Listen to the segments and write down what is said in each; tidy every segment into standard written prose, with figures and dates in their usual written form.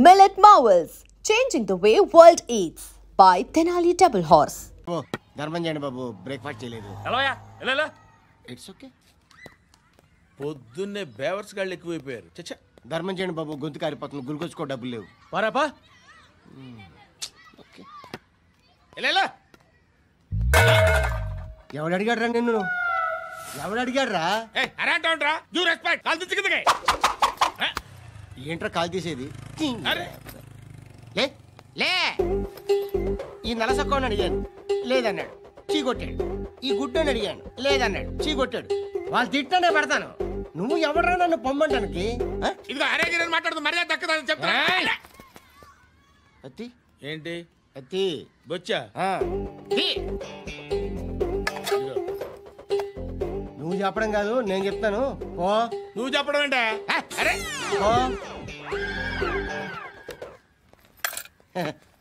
Millet Marvels, changing the way world eats by Tenali Double Horse. ధర్మం చేయండి బాబు, breakfast చేయలేదు. It's okay. పొద్దున్నే బేవర్స్ గాళ్ళు ఎక్కువైపోయారు. చచ్చా, ధర్మం చేయండి బాబు, గొంతు కారిపోతుంది, గుల్కొచ్చుకో డబ్బులు లేవు. పారాపా. ఓకే. ఎవడు అడిగాడు రా నిన్ను? ఎవడు అడిగాడు రా? ఏంట్రా కాల్ తీసేది? లే ఈ నలసక్కని అడిగాను, లేదన్నాడు, చీ కొట్టాడు. ఈ గుడ్డని అడిగాను, లేదన్నాడు, చీ కొట్టాడు. వాళ్ళు తిట్టానే పడతాను. నువ్వు ఎవడరా నన్ను పొమ్మంటానికి? అత్తి ఏంటి అత్తి బొచ్చా? నువ్వు చెప్పడం కాదు, నేను చెప్తాను. ఓ నువ్వు చెప్పడం ఏంటా?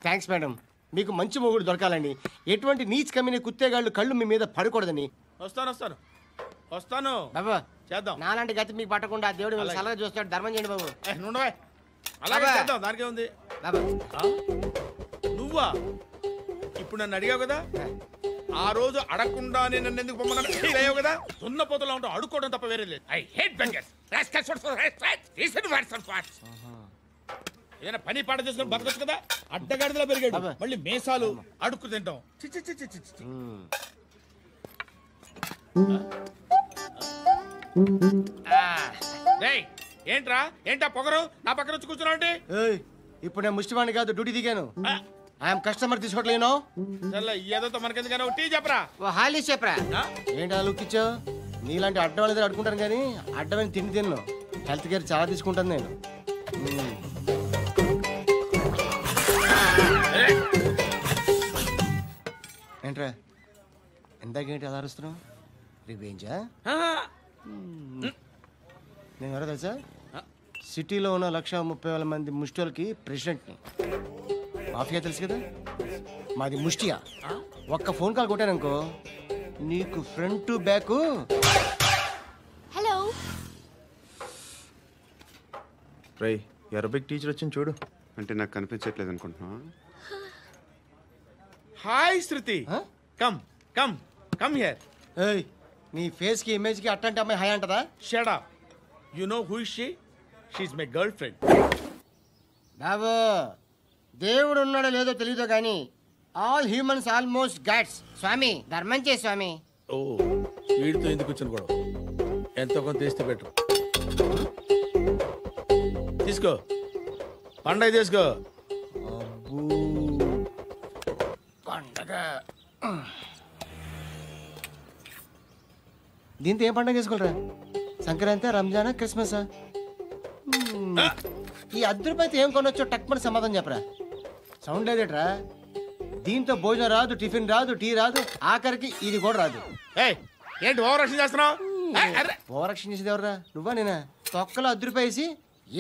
థ్యాంక్స్ మేడం, మీకు మంచి మొగుడు దొరకాలండి. ఎటువంటి నీచ్ కమ్మిన కుత్తేగాళ్ళు కళ్ళు మీ మీద పడకూడదని. వస్తాను బాబా, చేద్దాం. నాలాంటి గతి మీకు పట్టకుండా దేవుడు సలహా చూస్తాడు. ధర్మం చేయండి బాబు. అలాగే చేద్దాం, దానికే ఉంది. బాబా నువ్వా ఇప్పుడు నన్ను అడిగావు కదా, ఆ రోజు అడగకుండా నేను నన్ను ఎందుకు పొమ్మన్నావు కదా. సున్న పోతలో ఉంటావు, అడుక్కోవడం తప్ప వేరే లేదు. I hate bangers. ఏదైనా పని పాట చేసుకుని బతకొచ్చు కదా. అడ్డగాడిదలా పెరిగాడు, మళ్ళీ మేసాలు అడుక్కు తింటాం. ఏంటా పొగరు నా పక్కన వచ్చి కూర్చున్నావు అంటే? ఇప్పుడు నేను ముష్టివాణి కాదు, డ్యూటీ దిగాను. ఐఎమ్ కస్టమర్, తీసుకోవట్లేను. ఏదో మనకెందుకైనా టీ చెప్పరా, హాలీ చెప్పరా. ఏంటి అలా లుక్ ఇచ్చావు? నీలాంటి అడ్డం దగ్గర అడుకుంటాను కానీ అడ్డమైన తిండి తిన్ను. హెల్త్ కేర్ చాలా తీసుకుంటాను నేను. ఏంట్రా ఇందాకేంటి అలా అరుస్తున్నావు? రివేంజా? నేను ఎవరో తెలుసా? సిటీలో ఉన్న 130,000 మంది ముష్టిలకి ప్రెసిడెంట్ని. మాఫియా తెలుసు కదా, మాది ముష్టియా. ఒక్క ఫోన్ కాల్ కొట్టాననుకో, నీకు ఫ్రంట్ టు బ్యాక్. Hello. రేయ్, అరబిక్ టీచర్ వచ్చింది చూడు. అంటే నాకు కనిపించట్లేదు అనుకుంటున్నా. Hi Shruti, come come come here. ఏయ్, నీ ఫేస్ కి ఇమేజ్ కి అట్టంటే అమ్మాయి హాయ్ అంటదా? Shut up. You know who is she? She is my girlfriend. బాబు, దేవుడు ఉన్నాడో లేదో తెలియదో కానీ ఆల్ హ్యూమన్స్ ఆల్మోస్ట్ గాడ్స్. స్వామి ధర్మం చే స్వామి. ఓ, వీడితో ఎందుకు వచ్చిన గొడవ? ఎంతో కొంత తీస్తే బెటర్. తీసుకో, పండగ తీసుకో. పండగ దీంతో ఏం పండగ చేసుకోరా? సంక్రాంతి, రంజానా, క్రిస్మసా? ఈ రూపాయలతో ఏం కొనొచ్చో టక్మని సమాధానం చెప్పరా. సౌండ్ లేదేట్రా? దీంతో భోజనం రాదు, టిఫిన్ రాదు, టీ రాదు, ఆఖరికి ఇది కూడా రాదు. ఏంటి ఓవర్ యాక్షన్ చేస్తున్నావు? ఓవర్ యాక్షన్ చేసేది ఎవరా? నువ్వా నేనా? తొక్కలో రూపాయలు వేసి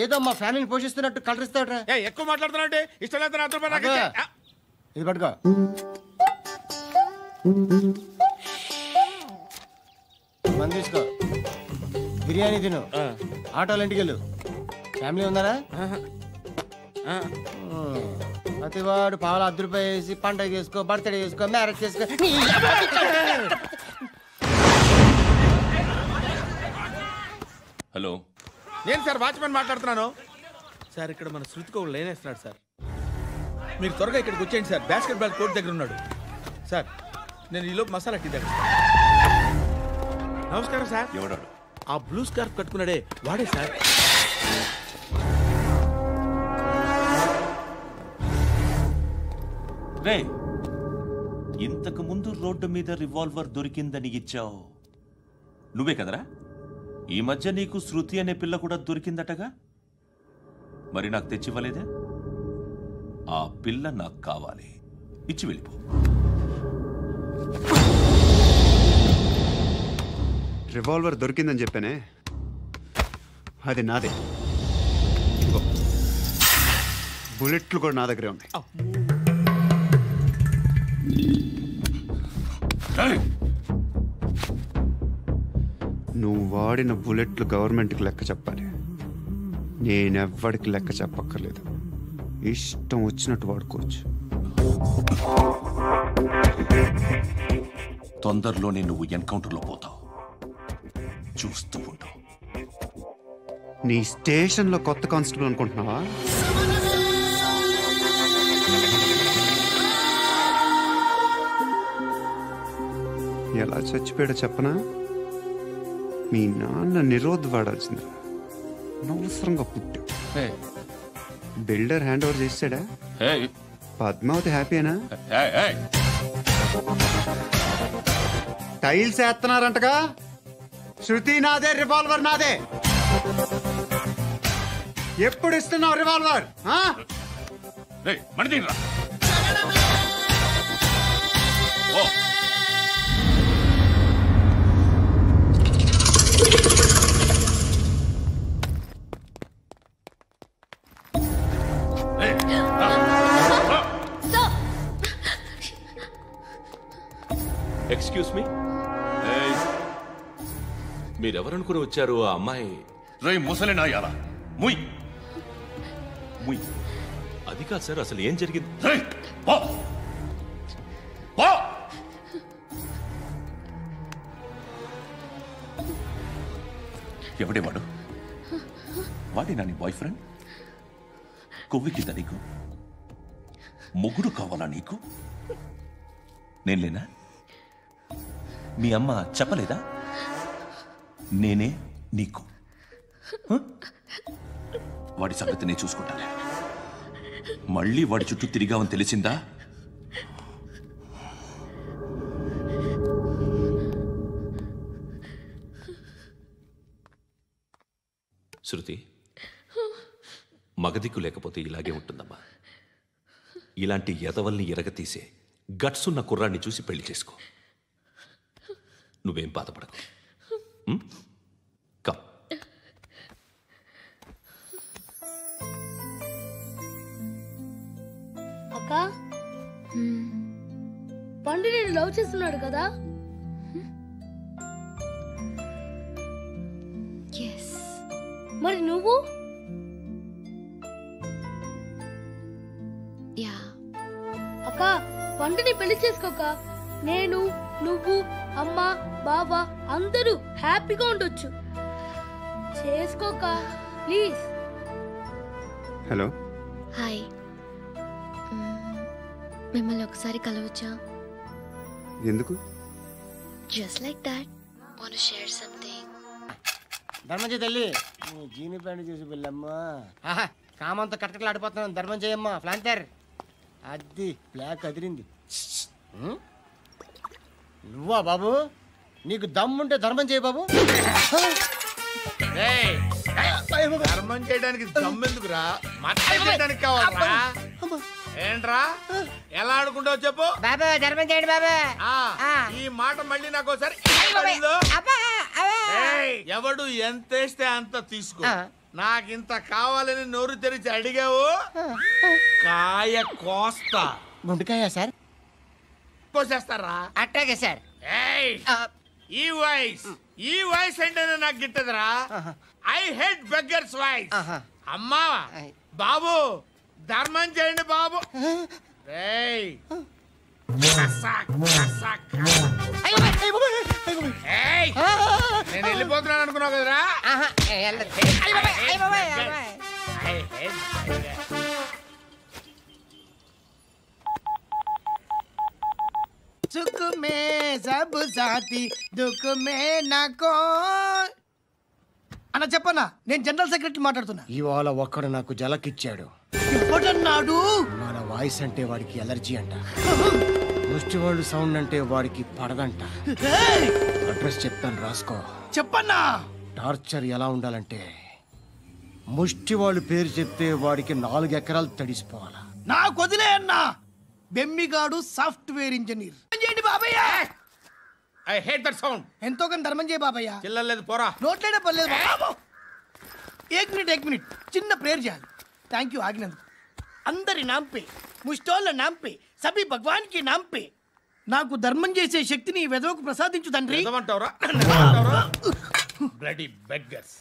ఏదో మా ఫ్యామిలీని పోషిస్తున్నట్టు కలరిస్తాడ్రా. ఎక్కువ మాట్లాడుతున్నావు అంటే ఇష్టం లేదు. ఇది పట్టుకో. మంది తీసుకో, బిర్యానీ తిను, ఆటోలు ఇంటికి వెళ్ళు. ఫ్యామిలీ ఉన్నారా? ప్రతివాడు పావులు రూపాయలు వేసి పండగ చేసుకో, బర్త్డే చేసుకో, మ్యారేజ్ చేసుకో. హలో, నేను సార్ వాచ్మెన్ మాట్లాడుతున్నాను. సార్, ఇక్కడ మన శృతికో లేనేస్తున్నాడు సార్. మీరు త్వరగా ఇక్కడికి వచ్చేయండి సార్. బాస్కెట్ బాల్ కోర్ట్ దగ్గర ఉన్నాడు సార్. నేను ఈలోపు మసాలా టీ దగ్గర. నమస్కారం సార్. ఎవడాడు? ఆ బ్లూ స్కార్ఫ్ కట్టుకున్నాడే వాడే సార్. రే, ఇంతకు ముందు రోడ్డు మీద రివాల్వర్ దొరికిందని ఇచ్చావు నువ్వే కదరా? ఈ మధ్య నీకు శృతి అనే పిల్ల కూడా దొరికిందటగా? మరి నాకు తెచ్చివ్వలేదే? ఆ పిల్ల నాకు కావాలి, ఇచ్చి వెళ్ళిపో. రివాల్వర్ దొరికిందని చెప్పానే, అది నాదే. బుల్లెట్లు కూడా నా దగ్గరే ఉన్నాయి. నువ్వు వాడిన బుల్లెట్లు గవర్నమెంట్కి లెక్క చెప్పాలి. నేనెవ్వడికి లెక్క చెప్పక్కర్లేదు. ఇష్టం వచ్చినట్టు వాడుకోవచ్చు. తొందరలోనే నువ్వు ఎన్కౌంటర్లో పోతావు, చూస్తూ ఉంటావు. నీ స్టేషన్లో కొత్త కానిస్టేబుల్ అనుకుంటున్నావా? ఎలా చచ్చిపోయాడో చెప్పనా? మీ నాన్న నిరోధ్ వాడాల్సింది, అనవసరంగా పుట్టావు. బిల్డర్ హ్యాండ్ ఓవర్ చేసాడా? పద్మావతి హ్యాపీనా? టైల్స్ వేస్తున్నారంటగా. శృతి నాదే, రివాల్వర్ నాదే. ఎప్పుడు ఇస్తున్నావు రివాల్వర్? ఎక్స్క్యూజ్ మీ, మీరెవరనుకుని వచ్చారు? ఆ అమ్మాయి రేయ్ ముసలి నాయాలా, ముయ్ ముయ్. అది కాదు సార్, అసలు ఏం జరిగింది? రేయ్ పో పో. ఎవడే వాడు? వాడేనా నీ బాయ్ ఫ్రెండ్? కొవ్వికిందా నీకు? ముగ్గురు కావాలా నీకు? నేను లేనా? మీ అమ్మ చెప్పలేదా నేనే నీకు? వాడి సంగతి నేను చూసుకుంటానే. మళ్ళీ వాడి చుట్టూ తిరిగావని తెలిసిందా? శృతి, మగదిక్కు లేకపోతే ఇలాగే ఉంటుందమ్మా. ఇలాంటి ఎదవల్ని ఎరగతీసే గట్స్ ఉన్న కుర్రాన్ని చూసి పెళ్లి చేసుకో. నువ్వేం బాధపడకు. కమ్. అక్క, పండు నేను లవ్ చేస్తున్నాడు కదా? మరి నువ్వు? అక్క, పండుని పెళ్లి చేసుకోక నేను, నువ్వు, అమ్మ, బావ అందరూ హ్యాపీగా ఉండొచ్చు. చేసుకోక ప్లీజ్. హలో. హాయ్, మిమ్మల్ని ఒకసారి కలవచ్చా? ఎందుకు? Just like that, want to share something. ధర్మం తల్లి, జీని ప్యాంట్ చూసి వెళ్ళమ్మా. కామంతో కట్టకట్లు ఆడిపోతున్నాను. ధర్మం చేయమ్మా. ఫ్లాంటర్ అది బ్లాక్ అదిరింది. నువ్వా బాబు? నీకు దమ్ముంటే ధర్మం చేయ బాబు. ధర్మం చేయడానికి దమ్మెందుకురా? మతం చేయడానికి కావాలరా? ఏంట్రా ఎలా ఆడుకుంటావు చెప్పు బాబా. ధర్మం చేయండి బాబా. ఈ మాట మళ్ళీ నాకు ఒకసారి ఎవడు ఎంత వేస్తే అంత తీసుకో. నాకింత కావాలని నోరు తెరిచి అడిగావు, కాయ కోస్తా. గుండెకాయ సార్? కోసేస్తారా? అట్టాగే సార్. ఈ వాయిస్ అంటేనే నాకు గిట్టదురా. I hate beggars voice. అమ్మా బాబు, ధర్మం చేయండి బాబు. నేను వెళ్ళిపోతున్నాను అనుకున్నావు కదరా? సుఖ మే సబ్ సాథీ దుఃఖ మే నాకో. అన్న చెప్పన్నా, నేను జనరల్ సెక్రటరీ మాట్లాడుతున్నా. ఇవాళ ఒక్కడు నాకు జలకిచ్చాడు. ఎవడన్నాడు? మన వాయిస్ అంటే వాడికి ఎలర్జీ అంట. ముష్టి వాళ్ళు సౌండ్ అంటే వాడికి పడదంట. అడ్రస్ చెప్తాను, రాసుకో. చెప్పన్నా. టార్చర్ ఎలా ఉండాలంటే, ముష్టి వాళ్ళు పేరు చెప్తే వాడికి 4 ఎకరాలు తడిసిపోవాలా. నాకు వదిలే అన్నా. బెమ్మిగాడు సాఫ్ట్వేర్ ఇంజనీర్. చేయండి బాబయ్య. I hate that sound. ఎంతో కానీ ధర్మం చేయ బాబయ్య. చిల్లలేదు పోరా. నోట్లేడే పర్లేదు బాబు. ఏక్ మినిట్ చిన్న ప్రేయర్ చేయాలి. థ్యాంక్ యూ ఆగినందుకు. అందరి నాంపే, ముష్టోళ్ళ నాంపే, సభి భగవాన్ కి నాంపే నాకు ధర్మం చేసే శక్తిని ఈ వెదవకు ప్రసాదించు తండ్రి. Bloody beggars.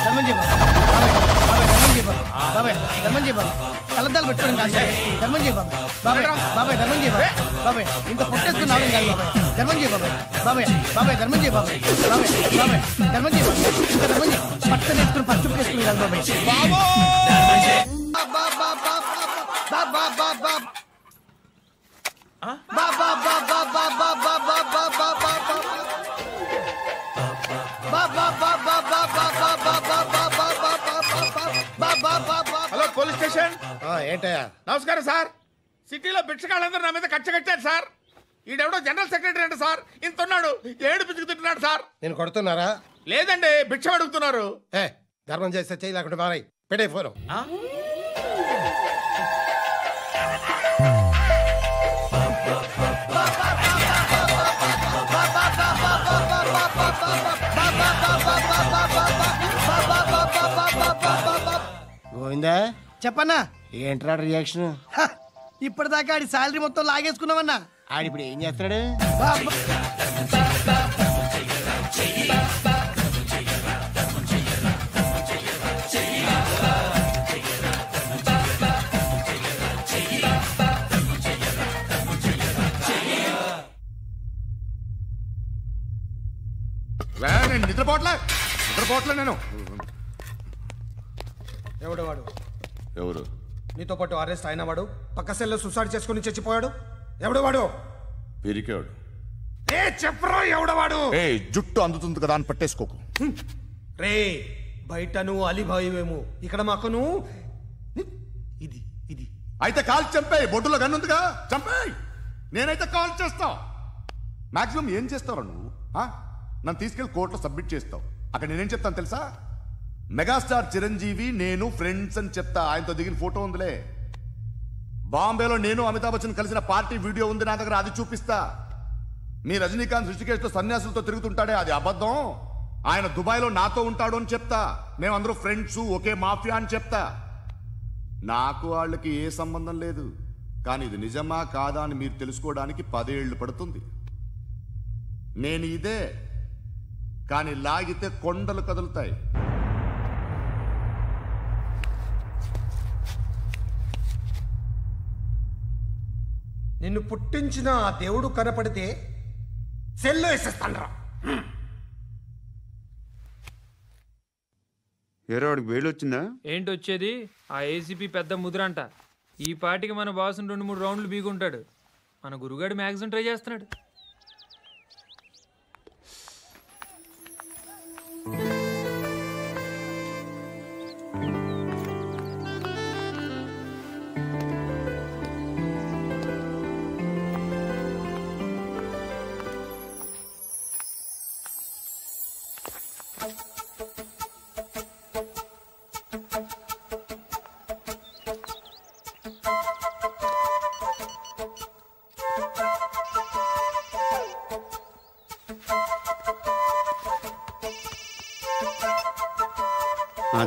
ధర్మం చేయ బాబాయ్ ధర్మం చేయ బాబాయ్ కలద్దాలు పెట్టుకోవడం కాదు ధర్మం చేయ బాబాయ్ బాబాయ్ ధర్మం చేయ బాబాయ్ ఇంత పొట్టేసుకున్నావు కాదు బాబాయ్ ధర్మం చేయ బాబాయ్ ధర్మం చేయ బాబాయ్ ధర్మం చేయ ఇంత ధర్మం చేయ పట్టణ వేసుకుని పట్టు వేసుకుని కాదు హలో పోలీస్ స్టేషన్. ఏంటయ్యా? నమస్కారం సార్. సిటీలో భిక్షగాళ్ళందరూ నా మీద కచ్చ కట్టారు సార్. ఈడెవడో జనరల్ సెక్రటరీ అంట సార్. ఇంత ఉన్నాడు, ఏడు పిచ్చుకు తింటున్నాడు సార్. నేను కొడుతున్నారా? లేదండి, భిక్ష అడుగుతున్నారు. ధర్మం చేస్తే చేయి లేకుండా మారాయి. పెట్టే ఫోన్. గోవిందా చెప్పన్నా. ఏంట్రా రియాక్షన్? ఇప్పటిదాకా ఆడి శాలరీ మొత్తం లాగేసుకున్నావన్నా. ఆడిప్పుడు ఏం చేస్తున్నాడు? నిద్రపోవట్లే నేను. ఎవడు వాడు? ఎవరు? నీతో పాటు అరెస్ట్ అయిన వాడు, పక్క సెల్లో సూసైడ్ చేసుకుని చచ్చిపోయాడు. ఎవడు వాడు? పిరికాడు. చెప్పరా ఎవడవాడు? జుట్టు అందుతుంది కదా అని పట్టేసుకోకు. రే బయట నువ్వు అలీబాయివేమో, ఇక్కడ మాకు నువ్వు ఇది ఇది. అయితే కాల్ చంపేయి. బొడ్డులో గన్నుందిగా చంపేయి. నేనైతే కాల్ చేస్తా. మాక్సిమం ఏం చేస్తావు నువ్వు? నన్ను తీసుకెళ్లి కోర్టులో సబ్మిట్ చేస్తావు. అక్కడ నేనేం చెప్తాను తెలుసా? మెగాస్టార్ చిరంజీవి నేను ఫ్రెండ్స్ అని చెప్తా. ఆయనతో దిగిన ఫోటో ఉందిలే. బాంబేలో నేను అమితాబ్ బచ్చన్ కలిసిన పార్టీ వీడియో ఉంది నా దగ్గర, అది చూపిస్తా. మీ రజనీకాంత్ ఋషికేశ్తో సన్యాసులతో తిరుగుతుంటాడే, అది అబద్ధం. ఆయన దుబాయ్లో నాతో ఉంటాడు అని చెప్తా. మేమందరూ ఫ్రెండ్స్, ఒకే మాఫియా అని చెప్తా. నాకు వాళ్ళకి ఏ సంబంధం లేదు. కానీ ఇది నిజమా కాదా అని మీరు తెలుసుకోవడానికి 10 ఏళ్ళు పడుతుంది. నేను ఇదే, కానీ లాగితే కొండలు కదులుతాయి. నిన్ను పుట్టించిన ఆ దేవుడు కనపడితే సెల్లో వేసేస్తానరా. ఏరో వాడికి వేలు వచ్చిందా? ఏంటి వచ్చేది? ఆ ఏసీపీ పెద్ద ముద్రంట. ఈ పాటికి మన బాసును 2-3 రౌండ్లు బీగుంటాడు. మన గురుగాడు మ్యాగజైన్ ట్రై చేస్తున్నాడు.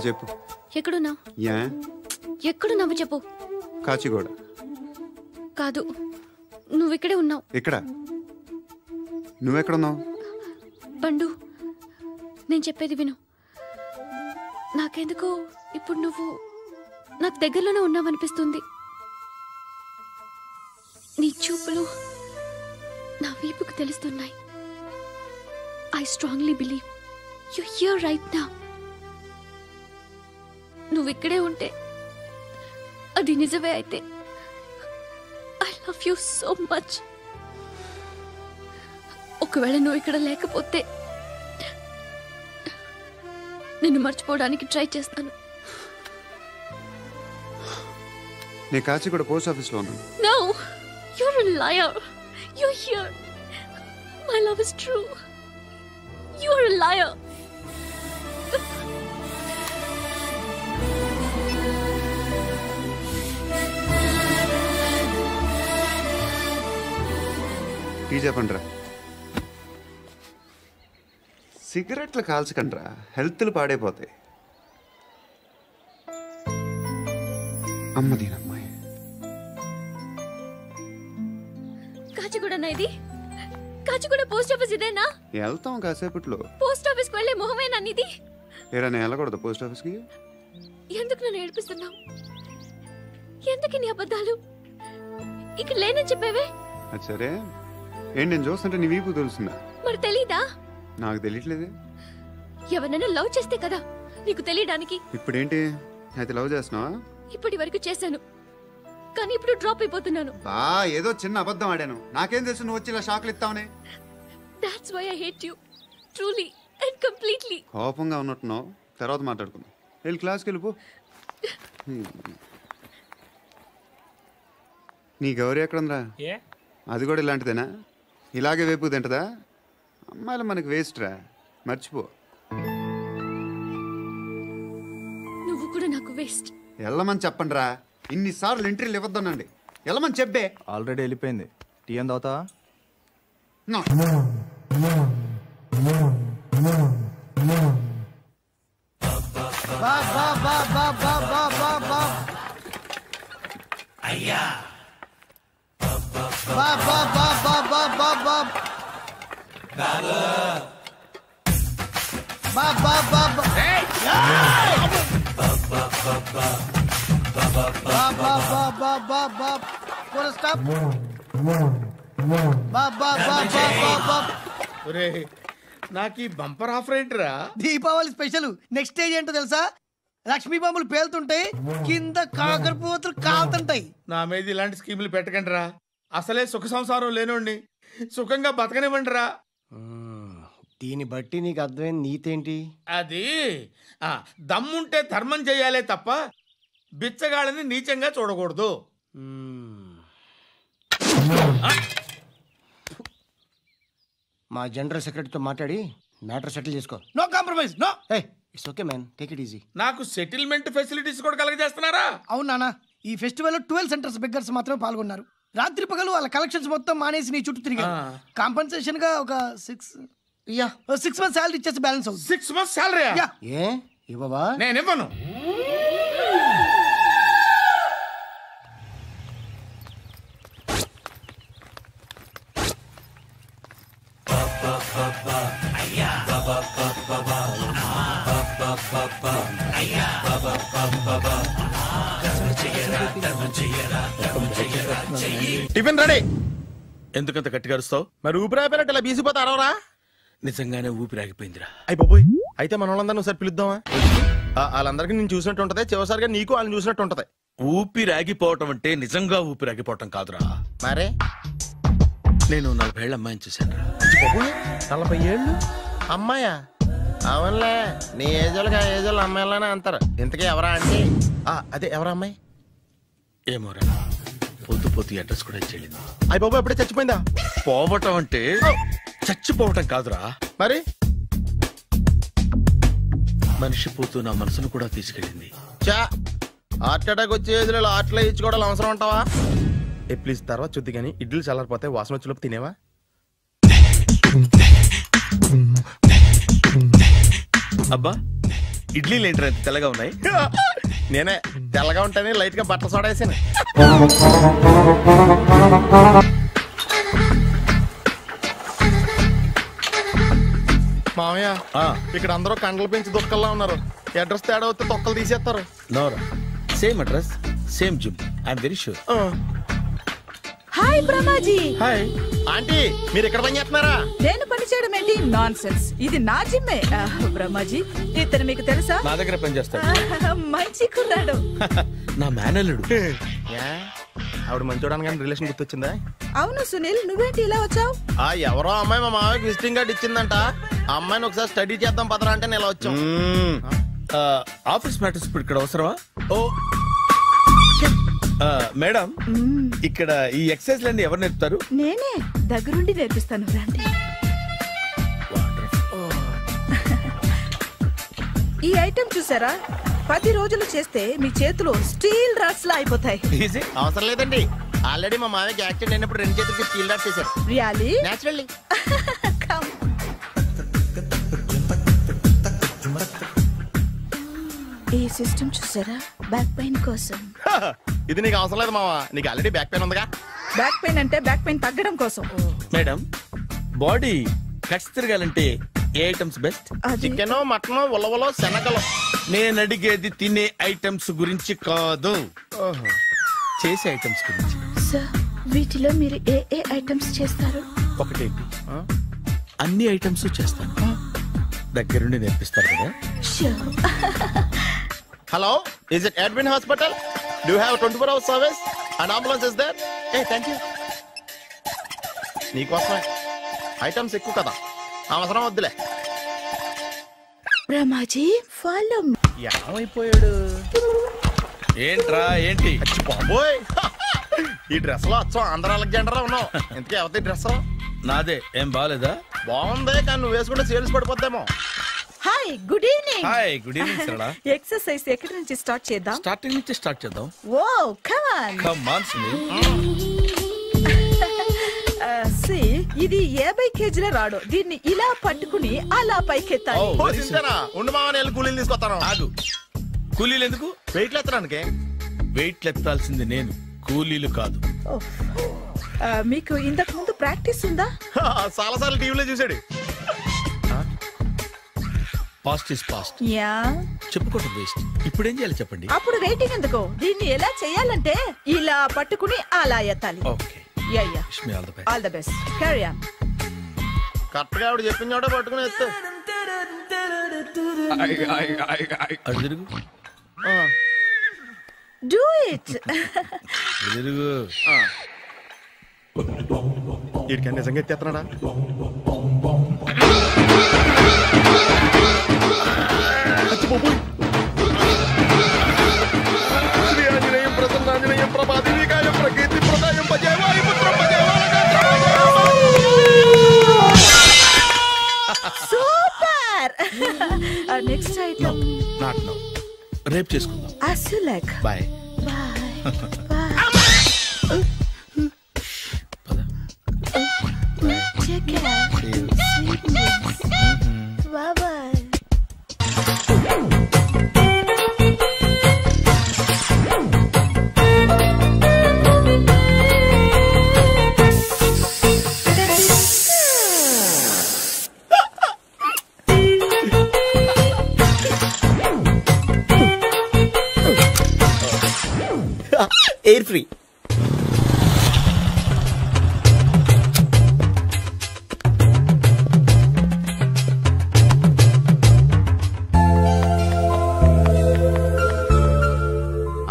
చెప్పు. ఎక్కడున్నావు? యా ఎక్కడున్నావు చెప్పు. కాచిగూడ. కాదు, నువ్వు ఇక్కడే ఉన్నావు. ఇక్కడ? నువ్వెక్కడున్నావు? పండు, నేను చెప్పేది విను. నాకెందుకో ఇప్పుడు నువ్వు నాకు దగ్గరలోనే ఉన్నావనిపిస్తుంది. నీ చూపులు నా వీపుకు తెలుస్తున్నాయి. I strongly believe you here right now. నువ్వు ఇక్కడే ఉంటే అది నిజమే అయితే I love you so much. ఒకవేళ నువ్వు ఇక్కడ లేకపోతే నిన్ను మర్చిపోవడానికి ట్రై చేస్తాను. నేను కాచిగూడ పోస్ట్ ఆఫీస్లో ఉన్నాను. No, you're a liar. You're here. My love is true. You're a liar. Tea చెప్పండిరా. సిగరెట్లు కాల్చకండ్రా, హెల్త్లు పాడైపోతాయి. అమ్మదీనమ్మాయి. కాచిగూడనా ఇది? కాచిగూడ పోస్ట్ ఆఫీస్ ఇదేనా? వెళ్తాం కాసేపట్లో. పోస్ట్ ఆఫీస్కి వెళ్ళే మొహమేనా ఇది? ఏరా నేను వెళ్ళకూడదు పోస్ట్ ఆఫీస్కి? ఎందుకు నన్ను ఏడిపిస్తున్నావు? ఎందుకు నీ అబద్ధాలు? ఇక్కడ లేనని చెప్పేవే. అది సరే, ఏంటి నేను చూస్తుంటే నీ వీపు తెలుస్తుందా? మరి తెలీదా? నాకు తెలియట్లేదు. ఎవరినైనా లవ్ చేస్తే కదా నీకు తెలియడానికి. ఇప్పుడేంటి అయితే లవ్ చేస్తున్నావా? ఇప్పటి వరకు చేశాను, కానీ ఇప్పుడు డ్రాప్ అయిపోతున్నాను. ఏదో చిన్న అబద్ధం ఆడాను. నాకేం తెలుసు నువ్వు వచ్చి ఇలా షాక్లు ఇస్తావని. That's why I hate you, truly and completely. కోపంగా ఉన్నట్టున్నావు, తర్వాత మాట్లాడుకుందాం. వెళ్ళి క్లాస్కి వెళ్ళిపో. నీ గౌరీ ఎక్కడుందిరా? అది కూడా ఇలాంటిదేనా? ఇలాగే వేపు తింటదా? అమ్మాయిలు మనకి వేస్ట్ రా, మర్చిపో. నువ్వు కూడా నాకు వేస్ట్. వెళ్ళమని చెప్పండి రా. ఇన్నిసార్లు ఎంట్రీలు ఇవ్వద్దనండి. వెళ్ళమని చెప్పే. ఆల్రెడీ వెళ్ళిపోయింది. టీ ఏం తాగుతావా? అయ్యా నాకు ఈ బంపర్ ఆఫర్ ఏంటిరా? దీపావళి స్పెషల్. నెక్స్ట్ స్టేజ్ ఏంటో తెలుసా? లక్ష్మీ బాంబులు పేలుతుంటాయి, కింద కాకరపువ్వతులు కాలుతుంటాయి. నా మీద ఇలాంటి స్కీములు పెట్టకండి రా. అసలే సుఖ సంసారం లేనోడిని సుఖంగా బతకనివ్వండి రా. దీన్ని బట్టి నీకు అర్థమైన నీతేంటి? అది దమ్ముంటే ధర్మం చెయ్యాలే తప్ప బిచ్చగాళ్ళని నీచంగా చూడకూడదు. మా జనరల్ సెక్రటరీతో మాట్లాడి మ్యాటర్ సెటిల్ చేసుకో. No compromise, no. It's okay man, take it easy. నాకు సెటిల్మెంట్ ఫెసిలిటీస్ కూడా కలగజేస్తున్నారా? అవును నాన్న, ఈ ఫెస్టివల్ 12 సెంటర్స్ బెగ్గర్స్ మాత్రమే పాల్గొన్నారు. రాత్రి పగలు వాళ్ళ కలెక్షన్స్ మొత్తం మానేసి నీ చుట్టూ తిరిగారు. కాంపన్సేషన్ గా ఒక 6 months సాలరీ ఇచ్చేసి బ్యాలెన్స్ అవుతుంది. 6 months సాలరీ? ఏ ఇవ్వవా? నేను ఇవ్వను. Tiffin ready. ఎందుకంత గట్టిగా అరుస్తావు? మరి ఊపిరాయిపోయినట్టు ఇలా బీసిపోతారవరా? నిజంగానే ఊపిరాగిపోయిందిరా. అయిపోయి అయితే మన వాళ్ళందరినీ ఒకసారి పిలుద్దామా? వాళ్ళందరికీ నేను చూసినట్టు ఉంటది, చివరిసారిగా నీకు వాళ్ళని చూసినట్టు ఉంటది. ఊపిరాగిపోవటం అంటే నిజంగా ఊపిరాగిపోవటం కాదురా. మరే నేను 40 ఏళ్ళ అమ్మాయిని చూశాను రా. 40 ఏళ్ళు అమ్మాయా? అవునులే, నీ ఏజోళ్ళకి ఆ ఏజోళ్ళు అమ్మాయిలానే అంటారు. ఇంతకీ ఎవరా అంటే? అదే ఎవరా అమ్మాయి? ఏమోరా, పొద్దు పొద్దు అడ్రస్ కూడా ఇచ్చేళ్ళింది. అయ్యి బాబు ఎప్పుడే చచ్చిపోయిందా? పోవటం అంటే చచ్చిపోవటం కాదురా, మరి మనిషి పోతూ నా మనసును కూడా తీసుకెళ్ళింది. చా హార్ట్ అటాక్ వచ్చే ఏజ్లో హార్ట్లో ఇచ్చుకోవడం అవసరం ఉంటావా? ప్లీజ్ తర్వాత చూద్ది కానీ ఇడ్లీ చల్లారిపోతే వాసన వచ్చేలోపు తినేవా? అబ్బా, ఇడ్లీలు ఏంటి అంత తెల్లగా ఉన్నాయి? నేనే తెల్లగా ఉంటానే లైట్ గా బట్టలు సోడా వేసాను. మామయ్య, ఇక్కడ అందరూ కండలు పెంచి దుక్కల్లా ఉన్నారు. అడ్రస్ తేడా వస్తే తొక్కలు తీసేస్తారు. Nora, same address same gym, I'm very sure. Hi Brahmaji. Hi aunty, మీరు ఇక్కడ పని చేస్తున్నారా? నేను పని చేయడం ఏంటి? నాన్ సెన్స్, ఇది నా జిమ్మే. బ్రహ్మాజీ, ఇతను మీకు తెలుసా? నా దగ్గర పని చేస్తాడు. మంచి కుర్రాడు. నా మేనల్లుడు. ఆవిడ మంచోడానికి కానీ రిలేషన్ గుర్తొచ్చిందా? అవును సునీల్, నువ్వేంటి ఇలా వచ్చావు? ఎవరో అమ్మాయి మా మామయ్యకి విజిటింగ్ కార్డు ఇచ్చిందంట. ఆ అమ్మాయిని ఒకసారి స్టడీ చేద్దాం పదరా అంటే నేను ఇలా వచ్చాం. ఆఫీస్ మ్యాటర్స్ ఇప్పుడు ఇక్కడ అవసరమా? ఓ మేడం, ఇక్కడ ఈ ఎక్సర్సైజ్ లన్నీ ఎవరు నేర్పుతారు? నేనే దగ్గరుండి నేర్పిస్తాను, రండి. ఈ ఐటెం చూసారా? 10 రోజులు చేస్తే మీ చేతులు స్టీల్ రాట్స్ లా అయిపోతాయి. అవసరం లేదండి, ఆల్రెడీ మా మామయ్యకి యాక్సిడెంట్ అయినప్పుడు 2 చేతులకి స్టీల్ రాట్స్ చేశారు. రియల్లీ? నేచురల్లీ. ఈ సిస్టమ్ చూసారా? బ్యాక్ పెయిన్ కోసం. ఇది నీకు అవసరం లేదు మావా, నీకు ఆల్రెడీ బ్యాక్ పెయిన్ ఉందిగా. బ్యాక్ పెయిన్ అంటే బ్యాక్ పెయిన్ తగ్గడం కోసం. మేడం, బాడీ కట్స్ తిరగాలంటే ఏ ఐటమ్స్ బెస్ట్? చికెన్, మటన్, ఉలవలో, శనగలు. నేను అడిగేది తినే ఐటమ్స్ గురించి కాదు, చేసే ఐటమ్స్ గురించి. సార్ వీటిలో మీరు ఏ ఏ ఐటమ్స్ చేస్తారు? ఒకటేంటి, అన్ని ఐటమ్స్ చేస్తాను. దగ్గరుండి నేర్పిస్తారు కదా. Hello, is it admin hospital? Do you have 24 hours service and ambulance is there? Thank you. నీకోసమే ఐటమ్స్ ఎక్కువ కదా, అవసరం వద్దులే. బ్రహ్మాజీ ఫాలో. ఏమైపోయాడు? ఏంట్రా ఏంటి? బాబోయ్, ఈ డ్రెస్ లో వచ్చాం ఆంధ్ర అలెగ్జాండర్ ఉన్నావు. ఇంతకీ ఎవరి డ్రెస్? నాదే. ఏం బాగాలేదా? బాగుంది, కానీ నువ్వు వేసుకుంటే సేల్స్ పడిపోద్దేమో. Hi, good evening. Hi, good evening Sarala. Exercise ఎక్కడి నుంచి స్టార్ట్ చేద్దాం? స్టార్టింగ్ నుంచి స్టార్ట్ చేద్దాం. Oh come on. Come on Sunil. ఇది 50 kg రాడు. దీన్ని ఇలా పట్టుకుని అలా పైకెత్తాలి. ఉండు మామ, నేను కూలీలు తీసుకొస్తాను. ఆగు, కూలీలు ఎందుకు? వెయిట్ ఎత్తడానికి. వెయిట్ ఎత్తాల్సింది నేను, కూలీలు కాదు. మీకు ఇంతకు ముందు ప్రాక్టీస్ ఉందా? చాలా సార్లు టీవీలో చూసాడు. Past is past. యా, చెప్పుకోవడం వేస్ట్. ఇప్పుడు ఏం చేయాలి చెప్పండి. అప్పుడు వెయిటింగ్ ఎందుకు? దీన్ని ఎలా చేయాలంటే ఇలా పట్టుకుని అలా ఎత్తాలి. Okay, ya ya, wish me all the best. All the best. Carry on. Correct గా ఆవిడ చెప్పిన చోట పట్టుకుని ఎత్తు. అటు తిరుగు. Do it. తిరుగు. వీడికి నిజంగా ఎత్తేస్తున్నాడా? శ్రీ ఆంజనేయం ప్రసన్నాంజనేయం ప్రభాదేవికాయం ప్రకీర్తి ప్రదాయం భజేవాయి పుత్రం super. Next item not now, రేపు చేసుకుందాం. as you like. Bye. Take care. Bye bye. Air free.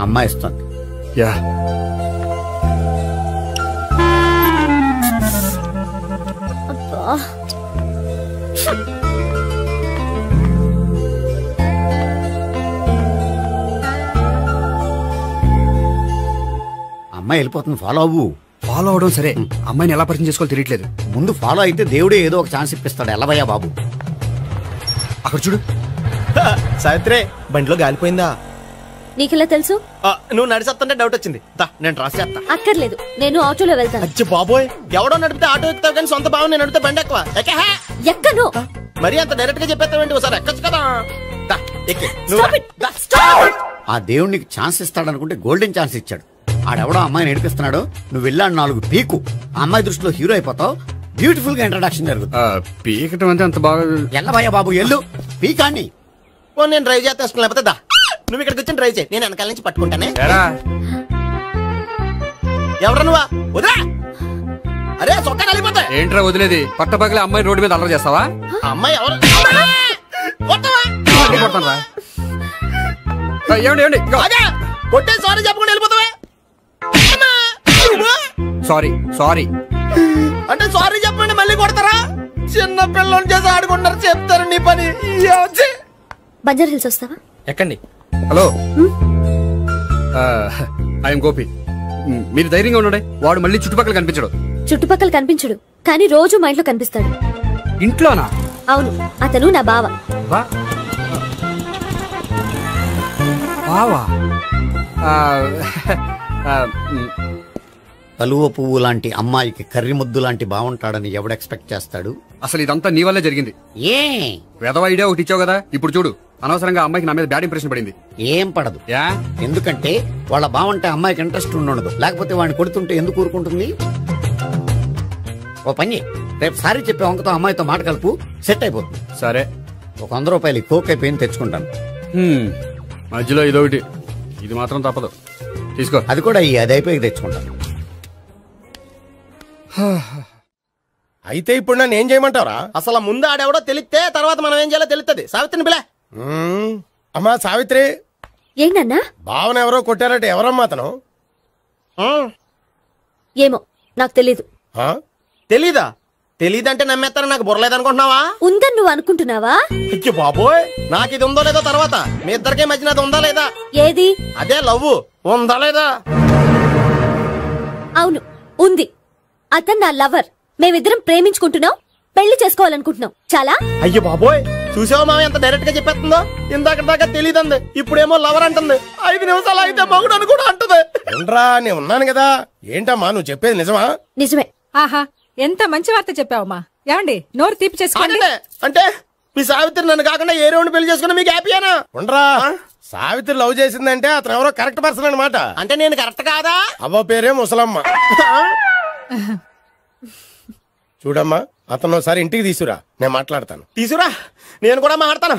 అమ్మాయి ఇస్తుంది. యా, అమ్మాయి వెళ్ళిపోతుంది, ఫాలో అవ్వు. ఫాలో అవడం సరే, అమ్మాయిని ఎలా పరిచయం చేసుకోవాలో తెలియట్లేదు. ముందు ఫాలో అయితే దేవుడే ఏదో ఒక ఛాన్స్ ఇప్పిస్తాడు. ఎల్లవయ్యా బాబు. అక్కడ చూడు. సావిత్రి, బండిలో గాలిపోయిందా? నీకెలా తెలుసు? నువ్వు నడిచేస్తుంటే డౌట్ వచ్చింది. నేను రాసి చేస్తా. అక్కర్లేదు, నేను ఆటోలో వెళ్తాను. అచ్చి బాబోయ్, ఎవడో నడిపితే ఆటో ఎక్కుతావు కానీ సొంత భావం నేను నడిపితే బండి ఎక్కువ. ఎక్కను. మరి అంత డైరెక్ట్ గా చెప్పేస్తావేంటి? ఒకసారి ఎక్కచ్చు కదా. ఆ దేవుడు నీకు ఛాన్స్ ఇస్తాడనుకుంటే గోల్డెన్ ఛాన్స్ ఇచ్చాడు. ఆడెవడో అమ్మాయిని నడిపిస్తున్నాడు, నువ్వు వెళ్ళాడు 4 పీకు. ఆ అమ్మాయి దృష్టిలో హీరో అయిపోతావు. బ్యూటిఫుల్ గా ఇంట్రడక్షన్ జరుగుతుంది. పీకటం అంటే అంత బాగా ఎల్లవయ్యా బాబు, ఎల్లు పీకాన్ని. నేను డ్రైవ్ చేస్తా, లేకపోతే దా నువ్వు ఇక్కడికి వచ్చి డ్రైవ్ చేయి, నేను వెనకాల నుంచి పట్టుకుంటానే. ఎవరు నువ్వా? వదిలే. అరే చొక్కా కలిపోతా. ఏంట్రా వదిలేది? పట్టపగలే అమ్మాయి రోడ్డు మీద అల్లరి చేస్తావా? అమ్మాయి ఎవరు? కొట్టే సారీ చెప్పకుండా వెళ్ళిపోతావా? సారీ సారీ అంటే సారీ చెప్పండి మళ్ళీ కొడతారా? చిన్న పిల్లలు చేసి ఆడుకుంటారు, చెప్తారు నీ పని. బంజారా హిల్స్ వస్తావా? ఎక్కండి. Hello, I'm Gopi. మీరు ధైర్యంగా ఉండండి. వాడు మళ్ళీ చుట్టుపక్కల కనిపించడు. చుట్టుపక్కల కనిపించడు, కానీ రోజు మా ఇంట్లో కనిపిస్తాడు. ఇంట్లోనా? అవును, అతను నా బావ. బావా? కలువ పువ్వు లాంటి అమ్మాయికి కర్రి ముద్దు లాంటి బాగుంటాడని ఎవడు ఎక్స్పెక్ట్ చేస్తాడు? అసలు ఇదంతా నీ వల్లే జరిగింది. ఏ వెధవ ఐడియా ఒకటి ఇచ్చావు కదా, ఇప్పుడు చూడు. అనవసరంగా అమ్మాయికి నా మీద బ్యాడ్ ఇంప్రెషన్ పడింది. ఏం పడదు. ఎందుకంటే వాళ్ళ బాగుంటే అమ్మాయికి ఇంట్రెస్ట్ ఉండదు. లేకపోతే వాడిని కొడుతుంటే ఎందుకు ఊరుకుంటుంది? ఓ పని, రేపు సారీ చెప్పే వంకతో అమ్మాయితో మాట కలుపు, సెట్ అయిపోతుంది. సరే. ఒక 100 రూపాయలు కోక్ అయిపోయింది తెచ్చుకుంటాను. మధ్యలో ఇదొకటి, ఇది మాత్రం తప్పదు. తీసుకో. అది కూడా అది అయిపోయి తెచ్చుకుంటాను. అయితే ఇప్పుడు నన్ను ఏం చేయమంటారా? అసలు ముందు ఆడెవడో తెలిస్తే తర్వాత మనం ఏం చేయాలో తెలుస్తుంది. సావిత్రిని పిల్ల. అమ్మా సావిత్రి. ఏంటన్నా? భావన ఎవరో కొట్టారట. ఎవరమ్మా అతను? ఏమో నాకు తెలీదు. తెలీదా? తెలీదంటే నమ్మేస్తారని నాకు బుర్రలేదనుకుంటున్నావా? ఉందని నువ్వు అనుకుంటున్నావా? అయ్యో బాబోయ్, నాకు ఇది ఉందో లేదో తర్వాత. మీ ఇద్దరికే మధ్యన అది ఉందా లేదా? ఏది? అదే లవ్ ఉందా లేదా? అవును ఉంది. అతను నా లవర్. మేమిద్దరం ప్రేమించుకుంటున్నాం, పెళ్లి చేసుకోవాలనుకుంటున్నాం. చాలా. అయ్యో బాబోయ్, చూసావా మామ ఎంత డైరెక్ట్ గా చెప్పేస్తుందో? ఇందాక దాకా తెలియదండి, ఇప్పుడేమో లవర్ అంటుంది. 5 నిమిషాలు అయితే మగుడు అని కూడా అంటుంది. ఏంట్రా, నేను ఉన్నాను కదా. ఏంటమ్మా నువ్వు చెప్పేది నిజమా? నిజమే. ఆహా, ఎంత మంచి వార్త చెప్పావమ్మా. ఏమండి నోరు తీపి చేసుకోండి. అంటే మీ సావిత్రి నన్ను కాకుండా ఏ రౌండ్ పెళ్లి చేసుకున్నా మీకు హ్యాపీయేనా? ఉండరా, సావిత్రి లవ్ చేసిందంటే అతను ఎవరో కరెక్ట్ పర్సన్ అనమాట. అంటే నేను కరెక్ట్ కాదా? అవ్వ పేరే ముసలమ్మ. చూడమ్మా, అతను ఒకసారి ఇంటికి తీసుకురా, నేను మాట్లాడతాను. తీసుకురా, నేను కూడా మాట్లాడతాను.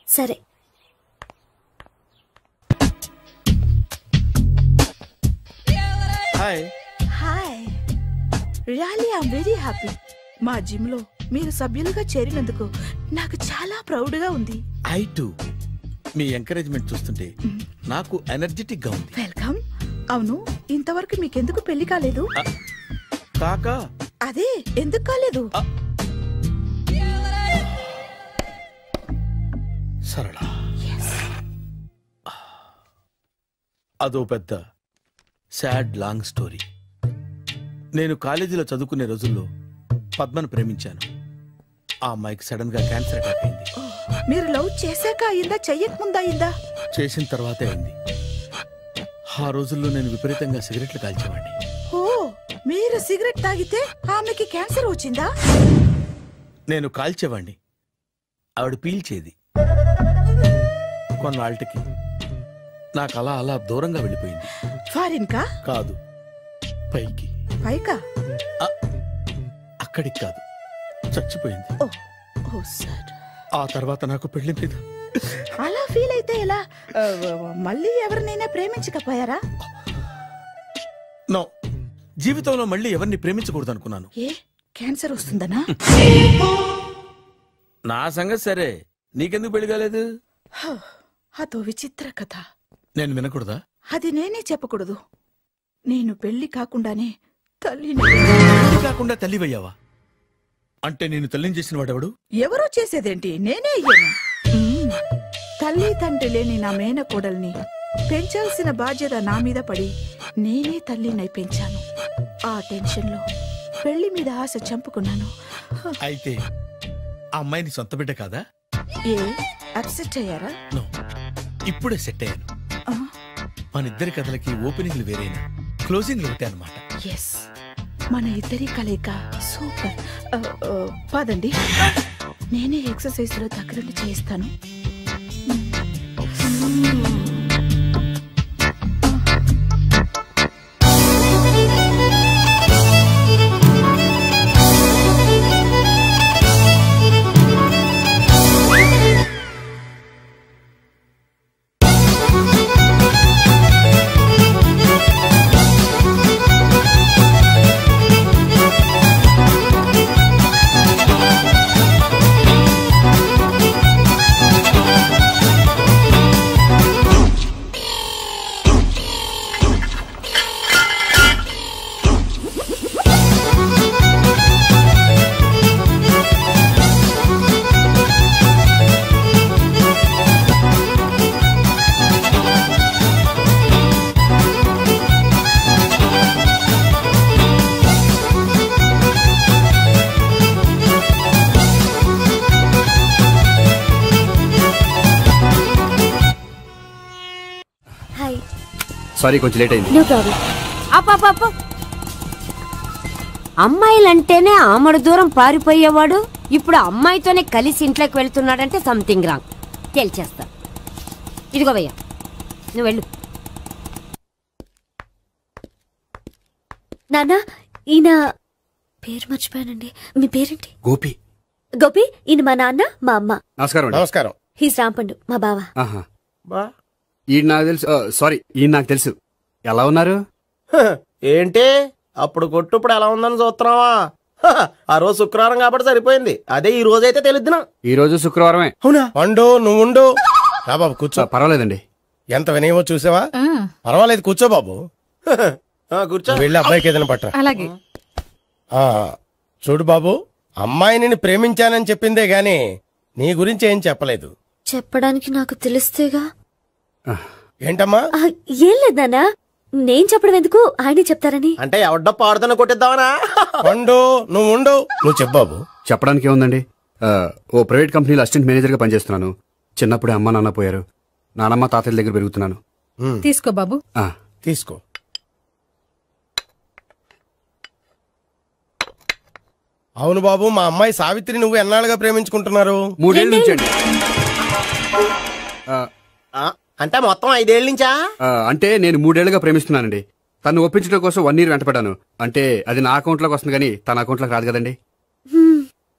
సరే. Hi. Hi, really I'm very happy. మా జిమ్ లో మీరు సభ్యులుగా చేరినందుకు నాకు చాలా ప్రౌడ్ గా ఉంది. I to. మీ ఎంకరేజ్మెంట్ చూస్తుంటే నాకు ఎనర్జెటిక్ గా ఉంది. వెల్కమ్. అవును, ఇంతవరకు మీకెందుకు పెళ్లి కాలేదు? కాకా అదే ఎందుకు కాలేదు? సరళ, అదో పెద్ద సాడ్ లాంగ్ స్టోరీ. నేను కాలేజీలో చదువుకునే రోజుల్లో పద్మను ప్రేమించాను. ఆ అమ్మాయికి సడన్ గా క్యాన్సర్ అటాక్ అయింది. మీరు లవ్ చేశాక అయిందా, చెయ్యక ముందా అయిందా? చేసిన తర్వాతే అయింది. ఆ రోజుల్లో నేను విపరీతంగా సిగరెట్లు కాల్చేవాడిని. ఓ, మీరు సిగరెట్ తాగితే ఆమెకి క్యాన్సర్ వచ్చిందా? నేను కాల్చేవాణ్ణి, ఆవిడ పీల్చేది. కొన్నాళ్ళకి నాకు అలా అలా దూరంగా వెళ్ళిపోయింది. ఫారిన్ కా? కాదు, పైకి. పైకా? అక్కడికి కాదు, చచ్చిపోయింది. ఓ సార్. ఆ తర్వాత నాకు పెళ్లి మీద. అలా ఫీల్ అయితే ఎలా? మళ్ళీ ఎవరినైనా ప్రేమించకపోయారా? నో, జీవితంలో మళ్ళీ ఎవరిని ప్రేమించకూడదు అనుకున్నాను. ఏ, క్యాన్సర్ వస్తుందనా? నా సంగతి సరే, నీకెందుకు పెళ్లి కాలేదు? అదో విచిత్ర కథ. నేను వినకూడదా? అది నేనే చెప్పకూడదు. నేను పెళ్లి కాకుండానే పెళ్లి కాకుండా తల్లివయ్యావా? అంటే నేను తల్లిని చేసిన వాడెవడు? ఎవరో చేసేదేంటి, నేనే అయ్యాను. తల్లి తండ్రి లేని నా మేనకోడల్ని పెంచాల్సిన బాధ్యత నా మీద పడి నేనే తల్లినై పెంచాను. ఆ టెన్షన్ లో పెళ్లి మీద ఆశ చంపుకున్నాను. అయితే ఆ అమ్మాయిని సొంత బిడ్డ కాదా? ఏ, అప్సెట్ అయ్యారా? నో, ఇప్పుడే సెట్ అయ్యాను. మన ఇద్దరి కథలకి ఓపెనింగ్లు వేరేనా, క్లోజింగ్లు ఒకటే అన్నమాట. ఎస్, మన ఇద్దరి కలయిక సూపర్. పదండి, నేనే ఎక్సర్సైజ్ లో దగ్గరుండి చేయిస్తాను. సారీ, కొంచెం లేట్ అయింది. No problem. అప్ప అమ్మాయిలంటేనే ఆమడు దూరం పారిపోయేవాడు ఇప్పుడు అమ్మాయితోనే కలిసి ఇంట్లోకి వెళ్తున్నాడంటే సంథింగ్ రాంగ్. తేల్చేస్తా. ఇదిగో భయ్యా, నువ్వు వెళ్ళు. నాన్న, ఈయన పేరు మర్చిపోయానండి. మీ పేరేంటి? గోపి. గోపి ఈయన మా నాన్న మా అమ్మ. నమస్కారం. నమస్కారం. హీస్ రాంపండు మా బావ. ఈయన నాకు తెలుసు. సారీ, ఈయన నాకు తెలుసు. ఎలా ఉన్నారు? ఏంటి అప్పుడు కొట్టు ఇప్పుడు ఎలా ఉందని చూస్తున్నావా? ఆ రోజు శుక్రవారం కాబట్టి సరిపోయింది. అదే ఈ రోజు అయితే తెలుద్దునా. ఈ రోజు శుక్రవారమే. అవునా? వండు నువ్వు ఉండు. రా బాబు కూర్చో. పర్వాలేదండి. ఎంత వినయమో చూసావా? పర్వాలేదు కూర్చో బాబు. కూర్చో. వెళ్ళి అబ్బాయికి ఏదైనా పట్ట. అలాగే. చూడు బాబు, అమ్మాయి నిన్ను ప్రేమించానని చెప్పిందే గాని నీ గురించి ఏం చెప్పలేదు. చెప్పడానికి నాకు తెలిస్తేగా. ఏంటమ్మా? ఏం లేదు నాన్న, నేను చెప్పడం ఎందుకు, ఆయనే చెప్తారని. అంటే ఎవడ్డో పాడుతున్న కొట్టిద్దామనా? వండు నువ్వు ఉండు. నువ్వు చెప్పు బాబు. చెప్పడానికి ఏముందండి, ఓ ప్రైవేట్ కంపెనీలో అసిస్టెంట్ మేనేజర్గా పనిచేస్తున్నాను. చిన్నప్పుడే అమ్మ నాన్న పోయారు. నానమ్మ తాతయ్య దగ్గర పెరుగుతున్నాను. తీసుకో బాబు. తీసుకో. అవును బాబు, మా అమ్మాయి సావిత్రి నువ్వు ఎన్నాళ్ళుగా ప్రేమించుకుంటున్నారు? 3 ఏళ్ళ నుంచి అండి. అంటే మొత్తం 5 ఏళ్ళ నుంచా? అంటే నేను 3 ఏళ్ళుగా ప్రేమిస్తున్నానండి. తను ఒప్పించడం కోసం 1 year వెంటపడ్డాను. అంటే అది నా అకౌంట్లోకి వస్తుంది కానీ తన అకౌంట్లోకి రాదు కదండి.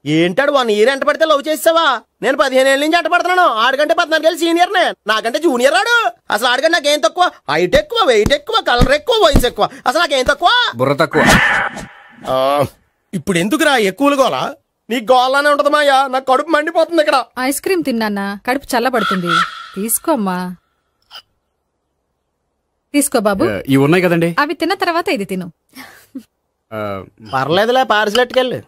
ఏంటాడు 1 year ఎంట పడితే లవ్ చేసావా? నేను 15 ఏళ్ళ నుంచి ఎంట పడుతున్నాను. ఆడికంటే 14 ఏళ్ళు సీనియర్నే, నాకంటే జూనియర్ రాడు. అసలు ఆడికంటే నాకేం తక్కువ? హైట్ ఎక్కువ, వెయిట్ ఎక్కువ, కలర్ ఎక్కువ, వయసు ఎక్కువ. అసలు నాకేం తక్కువ? బుర్ర తక్కువ. ఇప్పుడు ఎందుకురా ఎక్కువలు గోలా? నీ గోలానే ఉంటది మాయా. నాకు కడుపు మండిపోతుంది ఇక్కడ. ఐస్ క్రీమ్ తిన్నానా, కడుపు చల్లబడుతుంది. తీసుకోమ్మా. తీసుకో బాబు. ఇవి ఉన్నాయి కదండి, అవి తిన్న తర్వాత ఇది తిను. పర్లేదులే, పార్సిల్ ఎట్టుకెళ్ళి.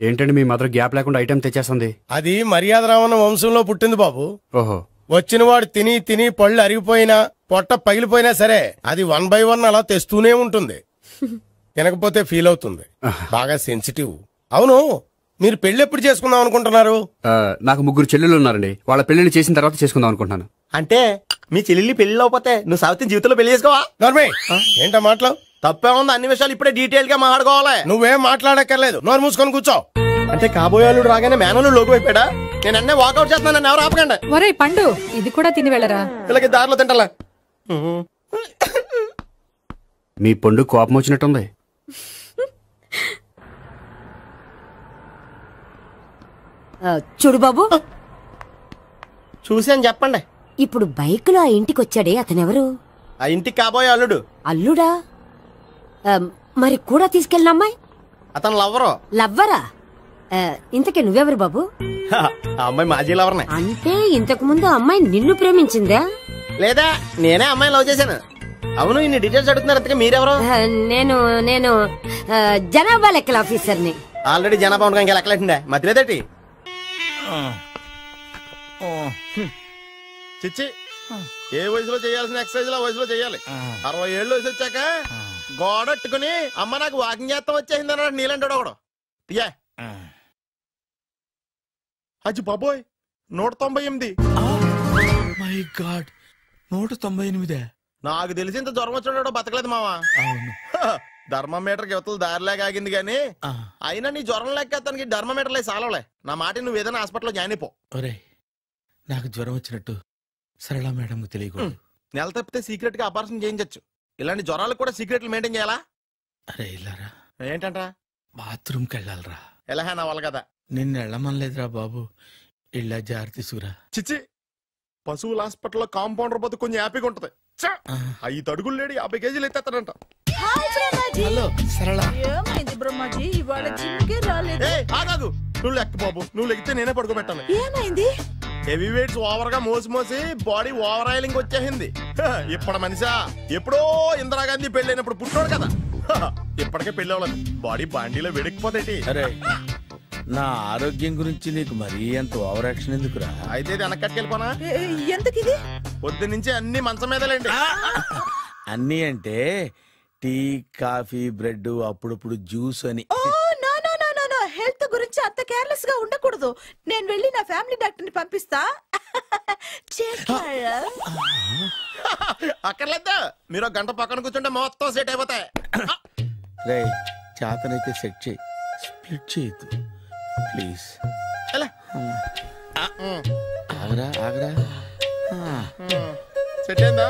ఏంటండి మీ మదర్ గ్యాప్ లేకుండా ఐటెం తెచ్చేస్తుంది? అది మర్యాద రావణ వంశంలో పుట్టింది బాబు. ఓహో. వచ్చిన వాడు తిని తిని పళ్ళు అరిగిపోయినా పొట్ట పగిలిపోయినా సరే అది 1 by 1 అలా తెస్తూనే ఉంటుంది. తినకపోతే ఫీల్ అవుతుంది. బాగా సెన్సిటివ్. అవును, మీరు పెళ్లి ఎప్పుడు చేసుకుందాం అనుకుంటున్నారు? నాకు 3 చెల్లెళ్ళు ఉన్నారండి. వాళ్ళ పెళ్లిని చేసిన తర్వాత చేసుకుందాం అనుకుంటున్నాను. అంటే మీ చెల్లెల్ని పెళ్లి లేకపోతే నువ్వు సావిత్రి జీవితంలో పెళ్లి చేసుకోవా? నోర్మే, ఏంటో మాటలు? తప్పే ఉంది. అన్ని విషయాలు ఇప్పుడే డీటెయిల్ గా మాట్లాడుకోవాలి. నువ్వేం మాట్లాడక్కర్లేదు, నోరు మూసుకొని కూర్చో. అంటే కాబోయేవాళ్ళు రాగానే మేనలు లోకి అయిపోయాడా? నేను అన్నీ వాకౌట్ చేస్తున్నాను, ఎవరు ఆపకండి. ఒరే పండు, ఇది కూడా తిని వెళ్ళరా. వీళ్ళకి దారిలో తింటలే. మీ పండు కోపం వచ్చినట్టుంది. చూడు బాబు, చూసాను చెప్పండి. ఇప్పుడు బైక్ లో ఆ ఇంటికి వచ్చాడే అతనెవరు? ఆ ఇంటికి కాబోయే అల్లుడు. అల్లుడా? మరి కూడా తీసుకెళ్ళిన అమ్మాయి? అతను లవ్వరు. లవ్వరా? ఇంతకే నువ్వెవరు బాబు? ఆ అమ్మాయి మాజీ లవర్నే. అంటే ఇంతకు ముందు అమ్మాయి నిన్ను ప్రేమించిందా? లేదా నేనే అమ్మాయి లవ్ చేశాను. అవును, ఇన్ని డీటెయిల్స్ అడుగుతున్నారు. అంతగా మీరెవరు? నేను నేను జనాభా లెక్కల ఆఫీసర్ని. ఆల్రెడీ జనాభా ఉండగా ఇంకా లెక్కలేటండే మధ్యలేదటి. చిచ్చి, ఏ వయసులో చేయాల్సిన ఎక్సర్సైజ్ ఆ వయసులో చేయాలి. 60 ఏళ్ళు వయసు వచ్చాక గోడట్టుకుని అమ్మ నాకు వాకింగ్ చేస్తాం వచ్చేసింది అన్నాడు నీలంటాడు ఒకడు. యా అజ్జి బాబోయ్, 198. My God, 198. నాకు తెలిసి ఇంత జ్వరం వచ్చాడో బతకలేదు మావా. అవును, ధర్మమీటర్ యువతలు దారిలాగా ఆగింది గానీ అయినా నీ జ్వరం లెక్క అతనికి ధర్మమీటర్లే సాలవలే. నా మాట నువ్వు ఏదైనా హాస్పిటల్లో జాయిన్ అయిపో. ఒరే, నాకు జ్వరం వచ్చినట్టు సరళ మేడం తెలియకూడదు. నెల తప్పితే సీక్రెట్ గా ఆపరేషన్ చేయించచ్చు. ఇలాంటి జ్వరాలకు కూడా సీక్రెట్లు మెయింటైన్ చేయాలా? అరే ఇల్లారా, ఏంటంటా? బాత్రూమ్కి వెళ్ళాలరా. ఎలా నా వాళ్ళ కదా. నిన్ను వెళ్ళమనలేదురా బాబు, ఇళ్ళ జారి తీసుకురా. చిచ్చి, పశువుల హాస్పిటల్లో కాంపౌండర్ పోతే కొంచెం హ్యాపీగా ఉంటది. 5 అడుగులు లేడి 50 కేజీలు ఎత్తేస్తాడంట. హలో సరళ. ఏమైంది బ్రహ్మాజీ, ఇవాళ జిమ్కే రాలేదు? ఆగాగు, నువ్వు లెక్క బాబు. నువ్వు లెక్కితే నేనే పడుకోబెట్టాను. ఏమైంది? హెవీ వెయిట్స్ ఓవర్ గా మోసి మోసి బాడీ ఓవర్ ఆయిలింగ్ వచ్చేసింది. ఇప్పుడు మనిషా ఎప్పుడో ఇందిరాగాంధీ పెళ్ళైనప్పుడు పుట్టాడు కదా, ఇప్పటికే పెళ్ళి అవ్వలేదు. బాడీ బాండీలో వెడికిపోతాయి. అరే, నా ఆరోగ్యం గురించి నీకు మరీ అంత ఓవర్ యాక్షన్ ఎందుకురా? అయితే వెనక్కట్టుకెళ్ళిపోనా? ఎందుకు? పొద్దు నుంచి అన్ని మంచం మీదలేండి. అన్ని అంటే టీ, కాఫీ, బ్రెడ్, అప్పుడప్పుడు జ్యూస్ అని. హెల్త్ గురించి అంత కేర్లెస్ గా ఉండకూడదు. నేను వెళ్ళి నా ఫ్యామిలీ డాక్టర్ ని పంపిస్తా. అక్కర్లేదు, మీరు 1 గంట పక్కన కూర్చుంటే మొత్తం సెట్ అయిపోతాయి. రే, చేతనైతే సెట్ చేయి, స్ప్లిట్ చేయొద్దు ప్లీజ్. ఆగరా ఆగరా. సెట్ అయిందా?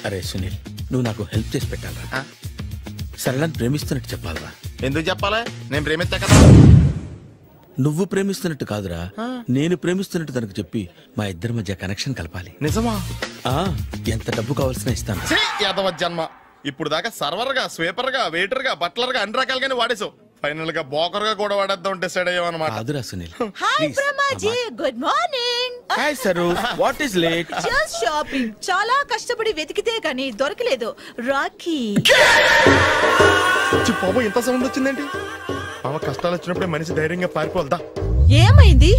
అరే సునీల్, నువ్వు నాకు హెల్ప్ చేసి పెట్టాలరా. సరళని ప్రేమిస్తున్నట్టు చెప్పాలరా. ఎందుకు చెప్పాలా? నేను ప్రేమిస్తా కదా. నువ్వు ప్రేమిస్తున్నట్టు కాదురా, నేను ప్రేమిస్తున్నట్టు తనకు చెప్పి మా ఇద్దరి మధ్య కనెక్షన్ కలపాలి. నిజమా? ఎంత డబ్బు కావాల్సిన ఇస్తాను. యాదవ జన్మ. ఇప్పుడు దాకా సర్వర్ గా, స్వీపర్ గా, వెయిటర్ గా, బట్లర్ గా అన్ని రకాలుగానే వాడేసావు. ఫైనల్ గా బోకర్ గా కూడా వాడేద్దాం డిసైడ్ అయ్యామన్నమాట. కాదురా Sunil. Hi Brahmaji, good morning. Hi sir, what is late? Just shopping. చాలా కష్టపడి వెతికితే కానీ దొరకలేదు. రాఖీ. బాబు ఇంత సౌండ్ వచ్చిందేంటి? మామ కష్టాలు వచ్చినప్పుడే మనిషి ధైర్యంగా పారిపోల్దా. ఏమైంది?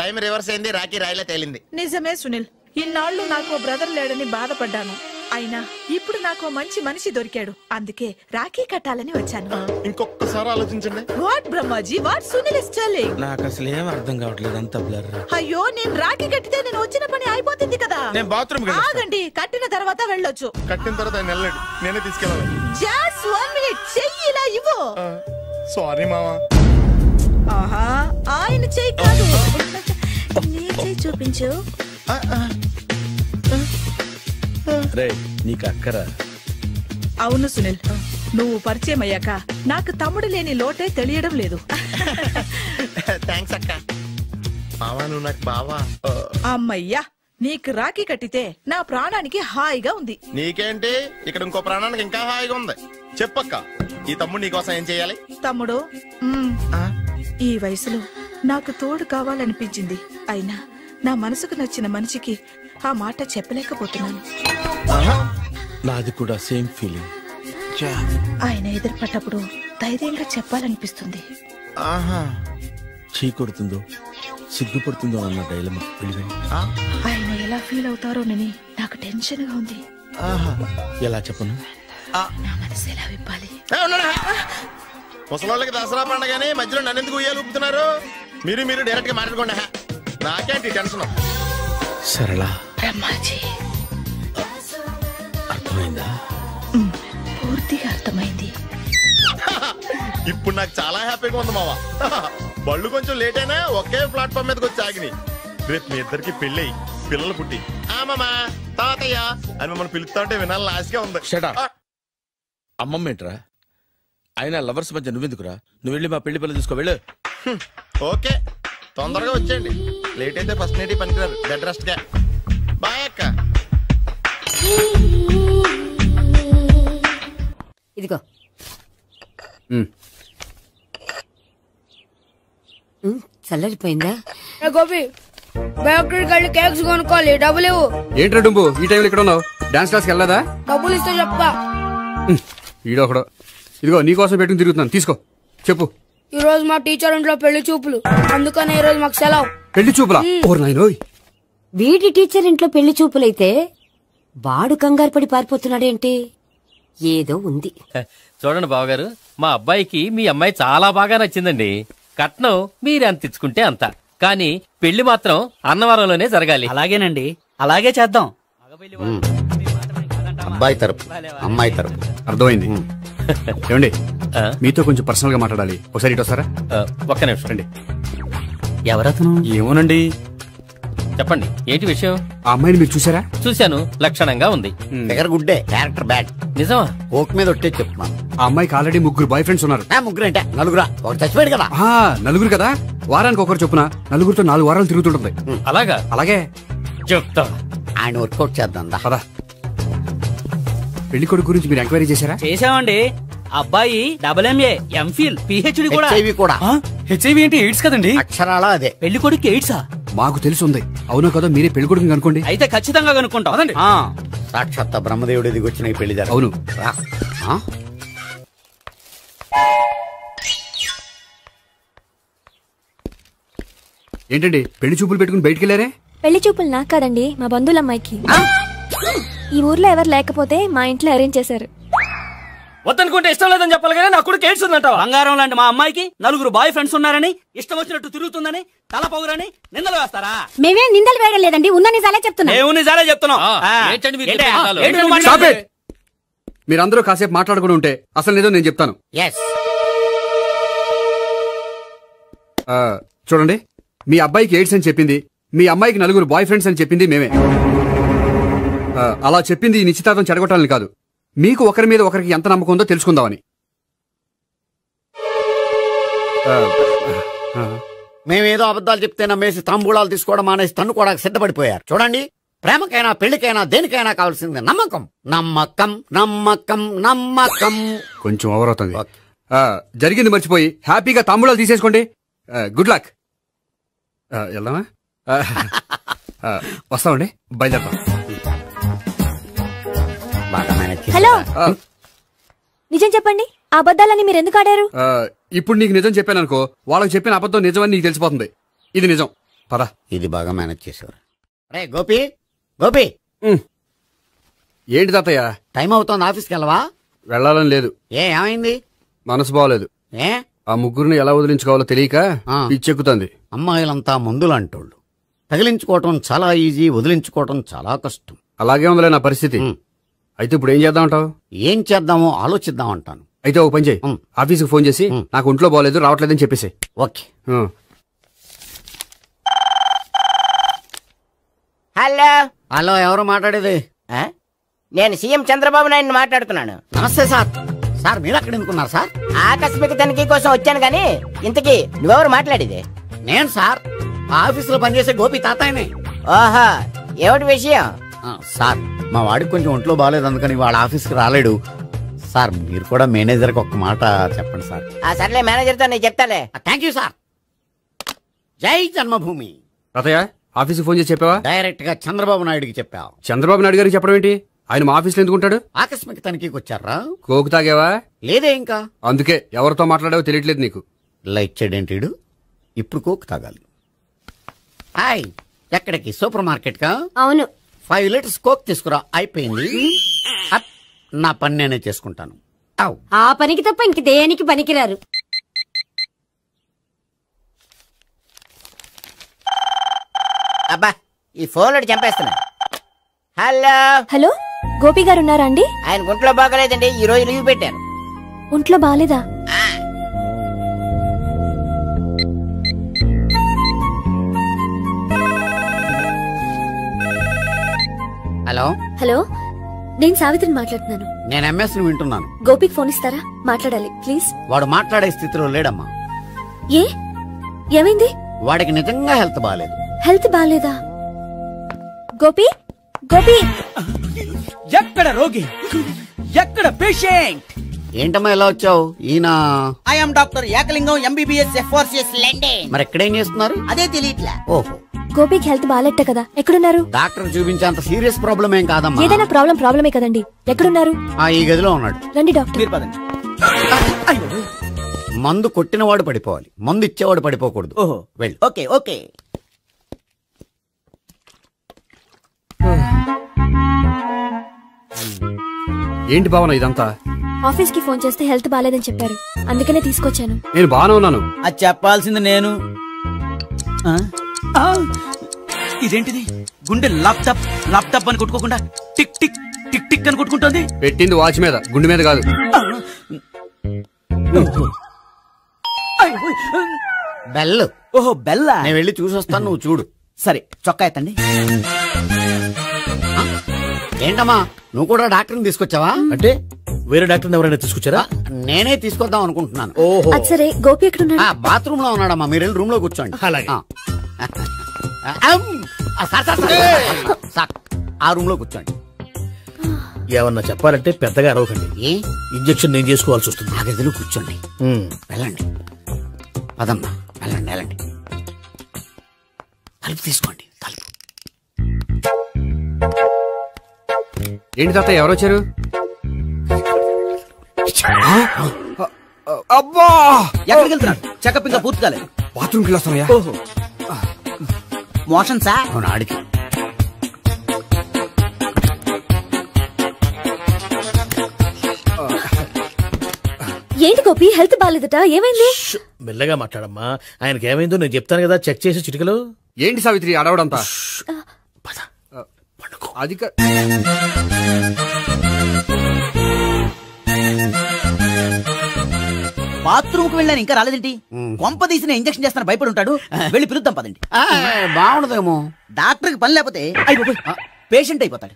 టైం రివర్స్ అయింది, రాఖీ రాయిలా తేలింది. నిజమే సునీల్, ఇన్నాళ్ళు నాకు బ్రదర్ లేడని బాధపడ్డాను. అయినా ఇప్పుడు నాకు మంచి మనిషి దొరికాడు, అందుకే రాఖీ కట్టాలని వచ్చాను. ఇంకొకసారి ఆలోచించండి. What Brahmaji, what Sunil is telling? నాకు అసలు ఏం అర్థం కావట్లేదు, అంత బ్లర్. అయ్యో, నేను రాఖీ కట్టితే నేను వచ్చిన పని అయిపోతుంది కదా. నేను బాత్రూమ్ ఆగండి, కట్టిన తర్వాత వెళ్ళొచ్చు. కట్టిన తర్వాత ఆయన వెళ్ళండి, నేనే తీసుకెళ్ళాలి. జస్ట్ 1 మినిట్, చెయ్యి ఇలా ఇవ్వు. సారీ మామా. ఆహా, ఆయన చెయ్యి కాదు, నీ చెయ్యి చూపించు. రే, నీకు అక్కరా? అవును సునీల్, నువ్వు పరిచయం అయ్యాక నాకు తమ్ముడు లేని లోటే తెలియడం లేదు. థ్యాంక్స్ అక్క. మావా, నువ్వు నాకు బావా. అమ్మయ్యా, నీకు రాఖీ కట్టితే నా ప్రాణానికి హాయిగా ఉంది. నీకేంటి, ఇక్కడ ఇంకో ప్రాణానికి ఇంకా హాయిగా ఉంది. చెప్పక్క, ఈ తమ్ముడు నీకోసం ఏం చేయాలి? తమ్ముడు, ఈ వయసులో నాకు తోడు కావాలనిపించింది. అయినా నా మనసుకు నచ్చిన మనిషికి ఆ మాట చెప్పలేకపోతున్నాను. నాది కూడా సేమ్ ఫీలింగ్. ఆయన ఎదురుపడ్డప్పుడు ధైర్యంగా చెప్పాలనిపిస్తుంది. చీకొడుతుందో సిగ్గుపడుతుందో అన్న డైలమా. ఆయన ఎలా ఫీల్ అవుతారోనని నాకు టెన్షన్ గా ఉంది. ఎలా చెప్పను? నా మనసు ఎలా విప్పాలి? ముసలోళ్ళకి దసరా పండగని మధ్యలో నన్ను ఎందుకు ఉయ్యాలు ఊపుతున్నారు? మీరు డైరెక్ట్ గా మాట్లాడుకోండి, నాకేంటి టెన్షన్. సరళ, అర్థమైందా? పూర్తిగా అర్థమైంది. ఇప్పుడు నాకు చాలా హ్యాపీగా ఉంది మావా. బళ్ళు కొంచెం లేట్ అయినా ఒకే ప్లాట్ఫామ్ మీదకి వచ్చి ఆగినాయి. రేపు మీ ఇద్దరికి పెళ్ళి పిల్లలు పుట్టి మామా తాతయ్య అని మమ్మల్ని పిలుస్తా ఉంటే వినాలని ఆశగా ఉంది. అమ్మమ్మ ఏంట్రా? అయినా లవర్స్ మధ్య నువ్వెందుకురా? నువ్వు వెళ్ళి మా పెళ్లి పిల్లలు తీసుకో, వెళ్ళు. ఓకే, తొందరగా వచ్చేయండి. లేట్ అయితే ఫస్ట్ నైట్ పనికిరారు, బెడ్ రెస్ట్ గా. బాయ్ అక్క. ఇదిగో చల్లరిపోయిందా? గోపి, బయోక్రెడిట్ కార్డు కేక్స్ కొనుక్కోవాలి, డబ్బులు ఇవ్వు. ఏంట్రా డుంబు, ఈ టైంలో ఇక్కడ ఉన్నావు? డాన్స్ క్లాస్కి వెళ్ళదా? డబ్బులు ఇస్తే చెప్తా. ఈడొకడు. ఇదిగో నీకోసం పెట్టుకుని తిరుగుతున్నాను, తీసుకో. చెప్పు. ఈ రోజు మా టీచర్ ఇంట్లో పెళ్లి చూపులు, అందుకనే ఈ రోజు మాకు సెలవు. పెళ్లి చూపులా? ఓర్ నాయనోయ్. వీడి టీచర్ ఇంట్లో పెళ్లి చూపులైతే వాడు కంగారు పడి పారిపోతున్నాడేంటి? ఏదో ఉంది. చూడండి బావగారు, మా అబ్బాయికి మీ అమ్మాయి చాలా బాగా నచ్చిందండి. కట్నం మీరు ఎంత ఇచ్చుకుంటే అంత, కానీ పెళ్లి మాత్రం అన్నవరంలోనే జరగాలి. అలాగేనండి, అలాగే చేద్దాం. అబ్బాయి తరపు, అమ్మాయి తరపు. అర్థమైంది. ఏమండి, మీతో కొంచెం పర్సనల్ గా మాట్లాడాలి. ఒకసారి ఇటు వస్తారా? ఒక్క నిమిషం రండి. ఎవరతను? ఏమోనండి. చెప్పండి, ఏంటి విషయం? ఆ అమ్మాయిని మీరు చూసారా? చూశాను, లక్షణంగా ఉంది. ఫిగర్ గుడ్డే, క్యారెక్టర్ బ్యాడ్. నిజమా? ఓక్ మీద ఒట్టే చెప్తున్నాను. ఆ అమ్మాయికి ఆల్రెడీ 3 బాయ్ ఫ్రెండ్స్ ఉన్నారు. ముగ్గురు అంటే నలుగురా? ఒకటి చచ్చిపోయాడు కదా. నలుగురు కదా, వారానికి ఒకరు చొప్పున నలుగురితో 4 వారాలు తిరుగుతుంటుంది. అలాగా? అలాగే చెప్తా. ఆయన వర్కౌట్ చేద్దాం పదా. పెళ్లి కొడుకు గురించి మీరు ఎంక్వైరీ చేశారా? చేశామండి. అబ్బాయి MA, MPhil, PhD కూడా. హెచ్ఐవి కూడా. హెచ్ఐవి ఏంటి? ఎయిడ్స్ కదండి. అక్షరాల అదే. పెళ్లి కొడుకు ఎయిడ్సా? మాకు తెలుసుంది. అవునో కదా, మీరే పెళ్లి కొడుకుని అనుకోండి. అయితే ఖచ్చితంగా కనుక్కుంటాం. సాక్షాత్ బ్రహ్మదేవుడు దిగి వచ్చిన ఈ పెళ్లి జరగదు. అవును. ఏంటండి పెళ్లి చూపులు పెట్టుకుని బయటికి వెళ్ళారే? పెళ్లి చూపులు నాకు కాదండి, మా బంధువుల అమ్మాయికి. ఈ ఊర్లో ఎవరు లేకపోతే మా ఇంట్లో అరేంజ్ చేశారు. వద్దనుకుంటే ఇష్టం లేదని చెప్పాలి కానీ నా కూడా కేడ్స్ ఉందంట. బంగారం లాంటి మా అమ్మాయికి 4 బాయ్ ఫ్రెండ్స్ ఉన్నారని, ఇష్టం వచ్చినట్టు తిరుగుతుందని, తల పౌరని నిందలు వేస్తారా? మేమేం నిందలు వేయడం లేదండి, ఉన్న నిజాలే చెప్తున్నాం. నిజాలే చెప్తున్నాం. మీరందరూ కాసేపు మాట్లాడుకుని ఉంటే అసలు ఏదో నేను చెప్తాను. చూడండి, మీ అబ్బాయికి ఎయిడ్స్ అని చెప్పింది, మీ అమ్మాయికి 4 బాయ్ ఫ్రెండ్స్ అని చెప్పింది మేమే. అలా చెప్పింది ఈ నిశ్చితార్థం చెడగొట్టాలని కాదు, మీకు ఒకరి మీద ఒకరికి ఎంత నమ్మకం ఉందో తెలుసుకుందామని. మేమేదో అబద్ధాలు చెప్తే నమ్మేసి తాంబూలాలు తీసుకోవడం మానేసి తన్నుకోవడానికి సిద్ధపడిపోయారు. చూడండి, ప్రేమకైనా పెళ్లికైనా దేనికైనా కావాల్సింది నమ్మకం. నమ్మకం నమ్మకం నమ్మకం. కొంచెం ఓవర్ అవుతుంది. జరిగింది మర్చిపోయి హ్యాపీగా తాంబూలాలు తీసేసుకోండి. Good luck. వెళ్దామా? వస్తామండి, బయలుదేరతాం. హలో, నిజం చెప్పండి, ఆ అబద్ధాలని మీరు ఎందుకు ఆడారు? ఇప్పుడు నీకు నిజం చెప్పాను అనుకో, వాళ్ళకి చెప్పిన అబద్ధం నిజమని నీకు తెలిసిపోతుంది. ఇది నిజం. పద. ఇది బాగా మేనేజ్ చేసేవారు. రే గోపి, గోపి. ఏంటి తాతయ్య? టైం అవుతోంది, ఆఫీస్కి వెళ్ళవా? వెళ్ళాలని లేదు. ఏమైంది? మనసు బాగోలేదు. ఆ ముగ్గురిని ఎలా వదిలించుకోవాలో తెలియక పిచ్చెక్కుతుంది. అమ్మాయిలంతా మందులంటోళ్ళు. తగిలించుకోవటం చాలా ఈజీ, వదిలించుకోవటం చాలా కష్టం. అలాగే ఉందిలే నా పరిస్థితి. అయితే ఇప్పుడు ఏం చేద్దామంటావు? ఏం చేద్దామో ఆలోచిద్దాం అంటాను. అయితే ఓ పని చేయి, ఆఫీస్కి ఫోన్ చేసి నాకు ఒంట్లో బాగోలేదు రావట్లేదని చెప్పేసి. ఓకే. హలో. హలో, ఎవరు మాట్లాడేది? నేను సీఎం చంద్రబాబు నాయుడు మాట్లాడుతున్నాను. నమస్తే సార్. సార్ మీరు అక్కడ ఎందుకున్నారు సార్? ఆకస్మిక తనిఖీ కోసం వచ్చాను గానీ ఇంతకీ నువ్వెవరు మాట్లాడేది? నేను సార్, ఆఫీసులో పనిచేసే గోపి తాతాయనే. ఓహో, ఏమిటి విషయం? సార్, మా వాడికి కొంచెం ఒంట్లో బాగాలేదు, అందుకని వాళ్ళ ఆఫీస్కి రాలేడు. సార్ మీరు కూడా మేనేజర్కి ఒక మాట చెప్పండి సార్. సర్లే, మేనేజర్తో నేను చెప్తాలే. Thank you sir. జై జన్మభూమి. తాతయ్య, ఆఫీస్కి ఫోన్ చేసి చెప్పావా? డైరెక్ట్ గా చంద్రబాబు నాయుడుకి చెప్పావు. చంద్రబాబు నాయుడు గారికి చెప్పడం ఏంటి? ఆయన మా ఆఫీస్లో ఎందుకుంటాడు? ఆకస్మిక తనిఖీకి వచ్చారా? కోకు తాగావా? లేదే ఇంకా. అందుకే ఎవరితో మాట్లాడావో తెలియట్లేదు నీకు. లైట్ చేయడేంటిడు? ఇప్పుడు కోక్ తాగాలి. హాయ్, ఎక్కడికి? సూపర్ మార్కెట్ కా? అవును. 5 లీటర్స్ కోక్ తీసుకురా. అయిపోయింది. నా పని నేనే చేసుకుంటాను. ఆ పనికి తప్ప ఇంక దేనికి పనికిరారు. అబ్బా, ఈ ఫోన్ చంపేస్తున్నా. హలో. హలో, గోపి గారు ఉన్నారా అండి? ఆయన ఒంట్లో బాగలేదండి, ఈ రోజు లీవ్ పెట్టారు. ఒంట్లో బాగాలేదా? హలో. హలో, నేను సావిత్రిని మాట్లాడుతున్నాను. నేను ఎంఎస్ ని వింటున్నాను. గోపికి ఫోన్ ఇస్తారా? మాట్లాడాలి ప్లీజ్. వాడు మాట్లాడే స్థితిలో లేడమ్మా. ఏ, ఏమైంది? వాడికి నిజంగా హెల్త్ బాగాలేదు. హెల్త్ బాగాలేదా? గోపి, గోపి. ఎక్కడ రోగి, ఎక్కడ పేషెంట్? ఏంటమ్మా ఇలా వచ్చావు? ఈయన I'm doctor Ekalingam MBBS FRCS London. మరి ఎక్కడేం చేస్తున్నారు? అదే తెలియట్లా. ఓహో, గోపికి హెల్త్ బాగాలెట్ట కదా, ఎక్కడున్నారు? డాక్టర్ చూపించేంత సీరియస్ ప్రాబ్లం ఏం కాదమ్మా. ఏదైనా ప్రాబ్లమే కదండి. ఎక్కడున్నారు? ఈ గదిలో ఉన్నాడు. రండి డాక్టర్. మందు కొట్టినవాడు పడిపోవాలి, మందు ఇచ్చేవాడు పడిపోకూడదు. ఓహో, వెళ్ళి. Okay okay. ఏంటి భావన ఇదంతా? ఆఫీస్ కి ఫోన్ చేస్తే హెల్త్ బాగాలేదని చెప్పారు, అందుకనే తీసుకొచ్చాను. నేను బాగానే ఉన్నాను. అది చెప్పాల్సింది నేను. ఇదేంటిది? గుండె లాప్టాప్ లాప్టాప్ అని కొట్టుకోకుండా టిక్ టిక్ టిక్ టిక్ అని కొట్టుకుంటుంది. పెట్టింది వాచ్ మీద, గుండె మీద కాదు. బెల్. ఓహో, బెల్లా. నేను వెళ్ళి చూసొస్తాను, నువ్వు చూడు. సరే, చొక్కా ఎత్తండి. ఏంటమ్మా, నువ్వు కూడా డాక్టర్ని తీసుకొచ్చావా? అంటే వేరే డాక్టర్ ఎవరైనా తీసుకొచ్చారా? నేనే తీసుకొద్దాం అనుకుంటున్నాను. ఓహో, సరే. గోపి ఎక్కడున్నాడు? బాత్రూమ్ లో ఉన్నాడమ్మా, మీరు వెళ్ళి రూమ్ లో కూర్చోండి. అలాగే. సార్, ఆ రూమ్ లో కూర్చోండి. ఏమన్నా చెప్పాలంటే పెద్దగా అరవకండి. ఇంజెక్షన్ నేను చేసుకోవాల్సి వస్తుంది. ఆ గదిలో కూర్చోండి. వెళ్ళండి, పదమ్మా, వెళ్ళండి వెళ్ళండి. తలుపు తీసుకోండి, తలుపు. ఏంటి తాత, ఎవరు వచ్చారు? అబ్బా, ఎక్కడికి వెళ్తున్నాడు? చెకప్ ఇంకా పూర్తి కాలేదు. బాత్రూమ్కి వెళ్ళొస్తానయ్యా. ఓహో, మోషన్ సార్. అవును, ఆడికి. ఏంటి గోపి, హెల్త్ బాగాలేదట, ఏమైంది? మెల్లగా మాట్లాడమ్మా. ఆయనకి ఏమైందో నేను చెప్తాను కదా, చెక్ చేసి చిటికలు. ఏంటి సావిత్రి అడవడంతా? అది బాత్రూమ్ కు వెళ్ళాను, ఇంకా రాలేదేంటి? కొంప తీసిన ఇంజక్షన్ చేస్తాను భయపడి ఉంటాడు. వెళ్ళి పిలుద్దాం పదండి. బాగుండదేమో. డాక్టర్ కి పని లేకపోతే పేషెంట్ అయిపోతాడు.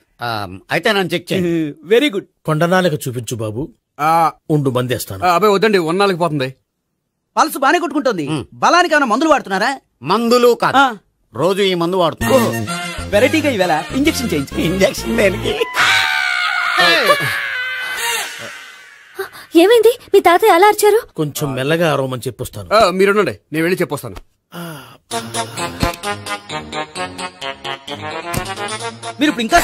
అయితే నన్ను చెక్ చేయి. Very good. కొండనాలకు చూపించు బాబు. ఉండు మందేస్తాను. అబ్బాయి వద్దండి, ఉన్నాళ్ళకి పోతుంది. పల్స్ బానే కొట్టుకుంటుంది. బలానికి ఏమైనా మందులు వాడుతున్నారా? మందులు కాదు, రోజు ఈ మందు వాడుతున్నా. వెరైటీగా ఈవేళ ఇంజెక్షన్ చేయించు. ఇంజెక్షన్ దేనికి? ఏమైంది? మీ తాతయ్య అలా అరిచారు? కొంచెం మెల్లగా అరవమని చెప్పొస్తాను. మీరుండండి, నేను వెళ్ళి చెప్పొస్తాను. మీరు ఇప్పుడు ఇంకా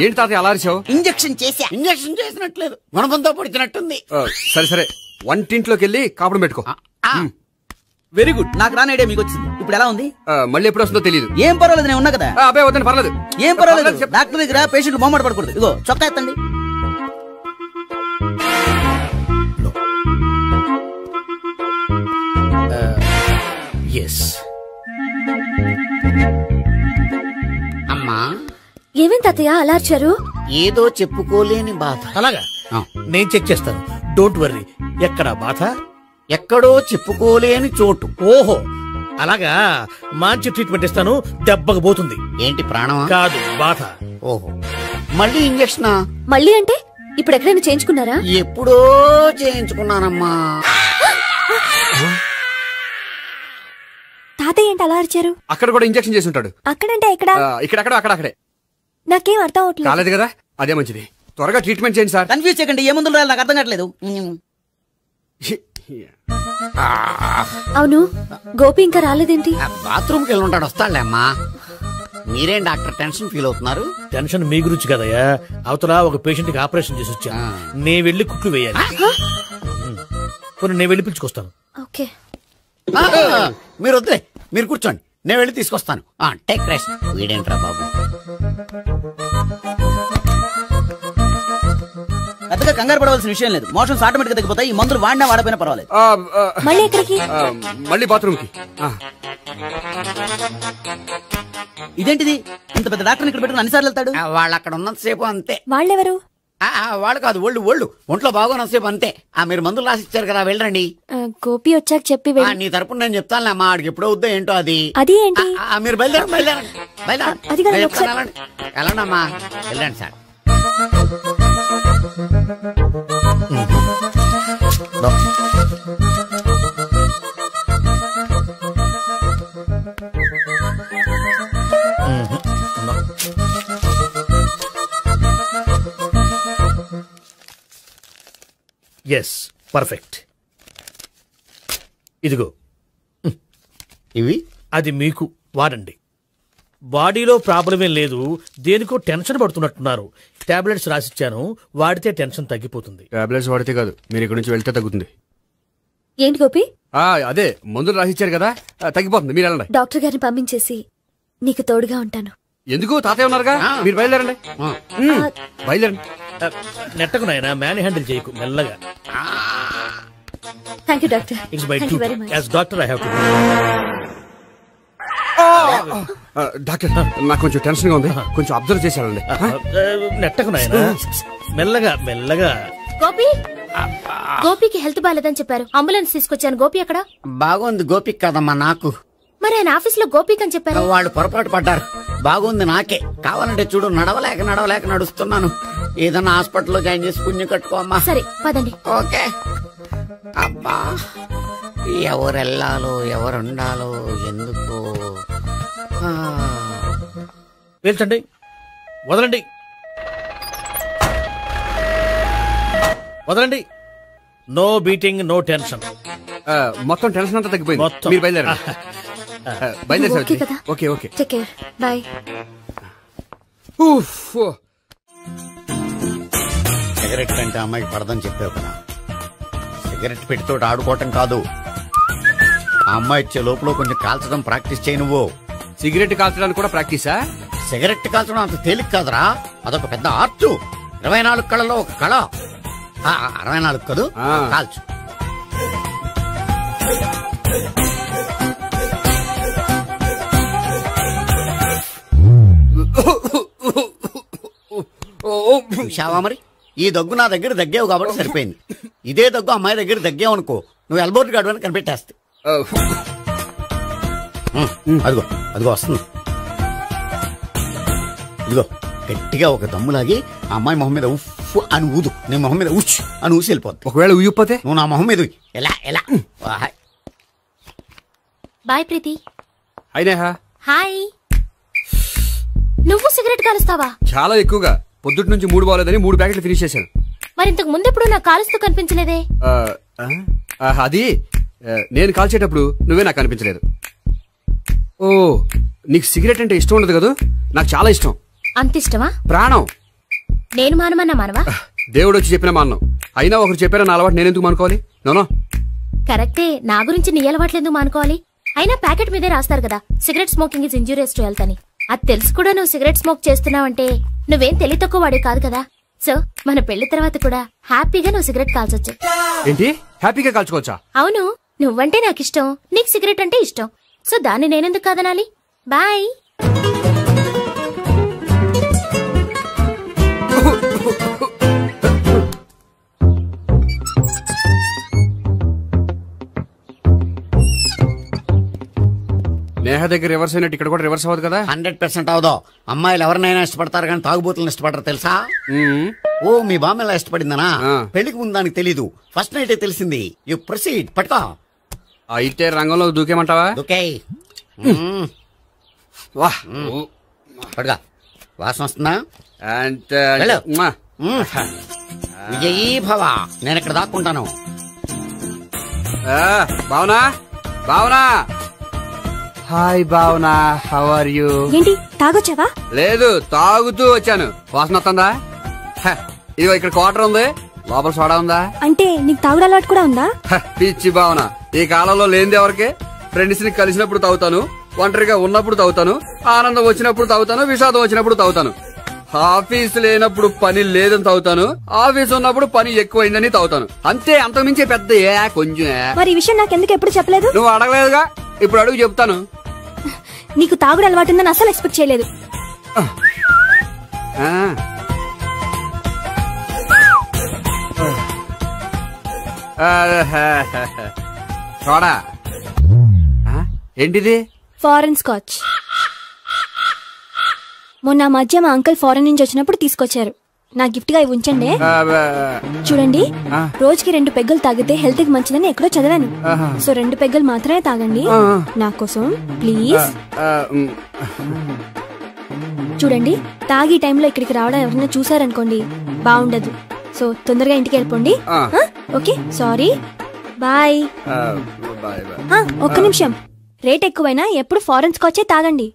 ఏంటి తాతయ్య అలా అరిచావు? ఇంజెక్షన్ చేసా. ఇంజెక్షన్ చేసినట్లేదు, గుణపంతో పొడిచినట్టుంది. సరే సరే, వంటింట్లోకి వెళ్ళి కాపుడు పెట్టుకో. Very good. నాకు రాని ఐడియా మీకు వచ్చింది. ఇప్పుడు ఎలా ఉంది? మళ్ళీ ఎప్పుడు వస్తుందో తెలియదు. ఏం పర్వాలేదు, నేను ఉన్నా కదా. అబ్బాయి వద్దని పర్లేదు. ఏం పర్వాలేదు. డాక్టర్ దగ్గర పేషెంట్ మొహమాట పడకూడదు. ఇగో చొక్కా ఎత్తండి. అమ్మా, ఏమేం తాతయ్య అలా అరిచారు? ఏదో చెప్పుకోలేని బాధ. అలాగా, నేను చెక్ చేస్తాను. Don't worry. ఎక్కడ బాధ? ఎక్కడో చెప్పుకోలేని చోటు. ఓహో, అలాగా. మంచి ట్రీట్మెంట్ ఇస్తాను, దెబ్బకు పోతుంది. ఏంటి, ప్రాణమా? కాదు, బాధ. ఓహో, మళ్ళీ ఇంజెక్షనా? మళ్ళీ అంటే ఇప్పుడు ఎక్కడైనా చేయించుకున్నారా? ఎప్పుడో చేయించుకున్నానమ్మా. తాతయ్య ఏంటి అలా అరిచారు? అక్కడ కూడా ఇంజెక్షన్ చేసి ఉంటాడు. అక్కడంటే ఎక్కడ? ఇక్కడ అక్కడే. నాకేం అర్థం అవట్లేదు. కాలేదు కదా, అదే మంచిది. త్వరగా ట్రీట్మెంట్ చేయండి సార్. కన్ఫ్యూజ్ చేయకండి. ఏ మందులు రాయాలి నాకు అర్థం కావట్లేదు. అవును, గోపి ఇంకా రాలేదేంటి? బాత్రూమ్కి వెళ్ళి ఉంటాడు, వస్తాడులే అమ్మా. మీరేం డాక్టర్ టెన్షన్ ఫీల్ అవుతున్నారు? టెన్షన్ మీ గురించి కదయ్యా. అవతల ఒక పేషెంట్ కి ఆపరేషన్ చేసి వచ్చా. నేను వెళ్ళి కుట్లు వేయాలి. నేను వెళ్ళి పిలుచుకొస్తాను. ఓకే, మీరు వద్దులే, మీరు కూర్చోండి, నేను వెళ్ళి తీసుకొస్తాను. Take rest. వీడేంట్రా బాబు, పెద్దగా కంగారు పడవలసిన విషయం లేదు. మోషన్స్ ఆటోమేటిక్ గా తగ్గిపోతాయి. ఈ మందులు వాడినా వాడపోయినా పర్వాలేదు. మళ్ళీ ఎక్కడికి? మళ్ళీ బాత్రూమ్ కి. ఇదేంటిది, ఇంత పెద్ద డాక్టర్ ఇక్కడ పెట్టుకుని అన్నిసార్లు వెళ్తాడు? వాళ్ళు అక్కడ ఉన్నంతసేపు అంతే. వాళ్ళెవరు? వాళ్ళు కాదు, ఒళ్ళు ఒంట్లో బాగోనంతసేపు అంతే. మీరు మందులు రాసి ఇచ్చారు కదా, వెళ్ళండి. గోపి వచ్చాక చెప్పి నీ తరపున నేను చెప్తానులే అమ్మా. ఆడికి ఎప్పుడో వద్దో ఏంటో అది. అది ఏంటి? మీరు బయలుదేరండి. వెళ్ళండి అమ్మా, వెళ్ళండి సార్. Yes, perfect. ఇదిగో ఇవి. అది మీకు వాడండి. బాడీలో ప్రాబ్లం ఏం లేదు, దేనికో టెన్షన్ పడుతున్నట్టున్నారు. టాబ్లెట్స్ రాసిచ్చాను, వాడితే టెన్షన్ తగ్గిపోతుంది. టాబ్లెట్స్ వాడితే కాదు, మీరు ఇక్కడ నుంచి వెళ్తే తగ్గుతుంది. ఏంటి గోపి? అదే మందులు రాసిచ్చారు కదా, తగ్గిపోతుంది. మీరు వెళ్ళండి. డాక్టర్ గారిని పంపించేసి నీకు తోడుగా ఉంటాను. ఎందుకు, తాతయ్య ఉన్నారుగా, మీరు బయలుదేరండి. బయలుదేరండి. నెట్టకు నాయన, మ్యాన్ హ్యాండిల్ చేయకు, మెల్లగా. Thank you doctor. It's my duty as doctor. I have to. Doctor, నాకు కొంచెం టెన్షన్ గా ఉంది, కొంచెం అబ్జర్వ్ చేసేయాలండి. నెట్టకు నాయన, మెల్లగా. గోపి, గోపికి హెల్త్ బాలేదని చెప్పారు, అంబులెన్స్ తీసుకొచ్చాను. గోపి ఎక్కడ? బాగుంది గోపిక్ కదమ్మా నాకు. మరి ఆయన ఆఫీస్ లో గోపిక్ అని చెప్పారు. వాళ్ళు పొరపాటు పడ్డారు. బాగుంది నాకే. కావాలంటే చూడు, నడవలేక నడుస్తున్నాను. ఏదన్నా హాస్పిటల్లో జాయిన్ చేసి పుణ్యం కట్టుకోమ్మా. సరే పదండి. ఓకే. అబ్బా, ఎవరెళ్ళాలో ఎవరుండాలో ఎందుకు. పేల్చండి, వదలండి. No beating, no tension. మొత్తం టెన్షన్ అంతా తగ్గిపోయింది. మీరు బయలుదేరండి. Okay. Take care, bye. Cigarette అంటే అమ్మాయికి పడదని చెప్పావు కదా. సిగరెట్ పెట్టితో ఆడుకోవటం కాదు, ఆ అమ్మాయి ఇచ్చే లోపల కొంచెం కాల్చడం ప్రాక్టీస్ చేయి. నువ్వు సిగరెట్ కాల్చడానికి కూడా ప్రాక్టీసా? సిగరెట్ కాల్చడం అంత తేలిక కాదురా, అదొక పెద్ద ఆర్ట్. 24 కళలో ఒక కళ. 64 కదూ, కాల్చు. చూశావా మరి, ఈ దగ్గు నా దగ్గర దగ్గేవు కాబట్టి సరిపోయింది. ఇదే దగ్గు అమ్మాయి దగ్గర దగ్గేవు అనుకో, నువ్వు ఎల్బోర్డ్ గార్డు అని కనిపెట్టేస్తే. అదిగో వస్తుంది. ఇదిగో గట్టిగా ఒక దమ్ములాగి ఆ అమ్మాయి మొహం మీద ఉఫ్ అని ఊదు, నీ మొహం మీద ఉచ్ అని ఊసి వెళ్ళిపోద్ది. ఒకవేళ ఊయకపోతే నువ్వు నా మొహం మీద ఎలా ఎలా. బాయ్ ప్రీతి. అయినా హాయ్. నువ్వు సిగరెట్ కాలుస్తావా? చాలా ఎక్కువగా. పొద్దుటి నుంచి 3 బాలేదని 3 ప్యాకెట్లు ఫినిష్ చేశాను. మరి ఇంతకు ముందెప్పుడు నాకు కాలుస్తూ కనిపించలేదే? అది నేను కాల్చేటప్పుడు నువ్వే నాకు కనిపించలేదు. ఓ, నీకు సిగరెట్ అంటే ఇష్టం ఉండదు కదా? నాకు చాలా ఇష్టం. అంత ఇష్టమా? ప్రాణం. నేను మానమన్నా మానవా? దేవుడు వచ్చి చెప్పిన మానం. అయినా ఒకరు చెప్పారా నా అలవాటు నేనెందుకు మానుకోవాలి? నోనో. కరెక్టే, నా గురించి నీ అలవాట్లు ఎందుకు మానుకోవాలి? అయినా ప్యాకెట్ మీదే రాస్తారు కదా, cigarette smoking is injurious to health అని. అది తెలుసు కూడా నువ్వు సిగరెట్ స్మోక్ చేస్తున్నావంటే నువ్వేం తెలివి తక్కువ వాడే కాదు కదా. సో మన పెళ్లి తర్వాత కూడా హ్యాపీగా నువ్వు సిగరెట్ కాల్చొచ్చు. ఏంటి? హ్యాపీగా కాల్చుకోవచ్చా? అవును, నువ్వంటే నాకు ఇష్టం, నీకు సిగరెట్ అంటే ఇష్టం. సో దాన్ని నేనెందుకు కాదనాలి? బాయ్. నేహ దగ్గర రివర్స్ అయినట్టు ఇక్కడ కూడా రివర్స్ అవ్వదు కదా? 100% అవదో. అమ్మాయిలు ఎవరినైనా ఇష్టపడతారు కానీ తాగుబోతులను ఇష్టపడరు తెలుసా? ఓ, మీ బామ్మ ఎలా ఇష్టపడిందనా? పెళ్లికి ముందు దానికి తెలీదు, ఫస్ట్ నైటే తెలిసింది. You proceed. పట్టుకో. అయితే రంగంలో దూకేమంటావా? దూకే. పట్టుకో. వాసన వస్తుందా? విజయీ భవ. నేను ఇక్కడ దాక్కుంటాను. Bhavana, Bhavana. Hi Bhavana, how are you? ఏంటి తాగొచ్చావా? లేదు, తాగుతూ వచ్చాను. వాసన వస్తుందా? ఇదిగో ఇక్కడ క్వార్టర్ ఉంది, లోపల సోడా ఉందా? అంటే నీకు తాగుడు అలవాటు కూడా ఉందా? పిచ్చి భావన, ఈ కాలంలో లేనిది ఎవరికి? ఫ్రెండ్స్ ని కలిసినప్పుడు తాగుతాను, ఒంటరిగా ఉన్నప్పుడు తాగుతాను, ఆనందం వచ్చినప్పుడు తాగుతాను, విషాదం వచ్చినప్పుడు తాగుతాను. ఆఫీస్ లేనప్పుడు పని లేదని తాగుతాను, ఆఫీస్ ఉన్నప్పుడు పని ఎక్కువైందని తాగుతాను. అంతే, అంతకుమించే పెద్ద కొంచెం. మరి ఈ విషయం నాకెందుకు ఎప్పుడు చెప్పలేదు? నువ్వు అడగలేదుగా, ఇప్పుడు అడుగు చెప్తాను. నీకు తాగుడు అలవాటు ఉందని అసలు ఎక్స్పెక్ట్ చేయలేదు. సోడా ఏంటిది? Foreign scotch. మొన్న మధ్య మా అంకుల్ ఫారెన్ నుంచి వచ్చినప్పుడు తీసుకొచ్చారు. నా గిఫ్ట్ గా ఇవి ఉంచండి. చూడండి, రోజుకి 2 పెగ్గులు తాగితే హెల్త్ కి మంచిదని ఎక్కడో చదివాను. సో 2 పెగ్గులు మాత్రమే తాగండి నా కోసం ప్లీజ్. చూడండి, తాగి టైంలో ఇక్కడికి రావడం ఎవరైనా చూసారనుకోండి బాగుండదు. సో తొందరగా ఇంటికి వెళ్ళిపోండి. Okay, sorry, bye. ఒక్క నిమిషం, రేట్ ఎక్కువైనా ఎప్పుడు ఫారెన్ స్కాచే తాగండి.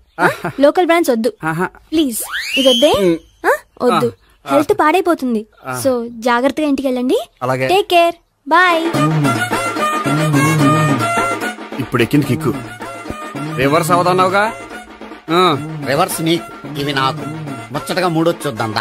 లోకల్ బ్రాండ్స్ వద్దు ప్లీజ్. ఇది వద్దే, వద్దు, హెల్త్ పాడైపోతుంది. సో జాగ్రత్తగా ఇంటికి వెళ్ళండి. Take care, bye. ఇప్పుడు ఎక్కింది కిక్కు. రివర్స్ అవదన్నావుగా? రివర్స్ నీకు, ఇవి నాకు. ముచ్చటగా 3 చూద్దాం.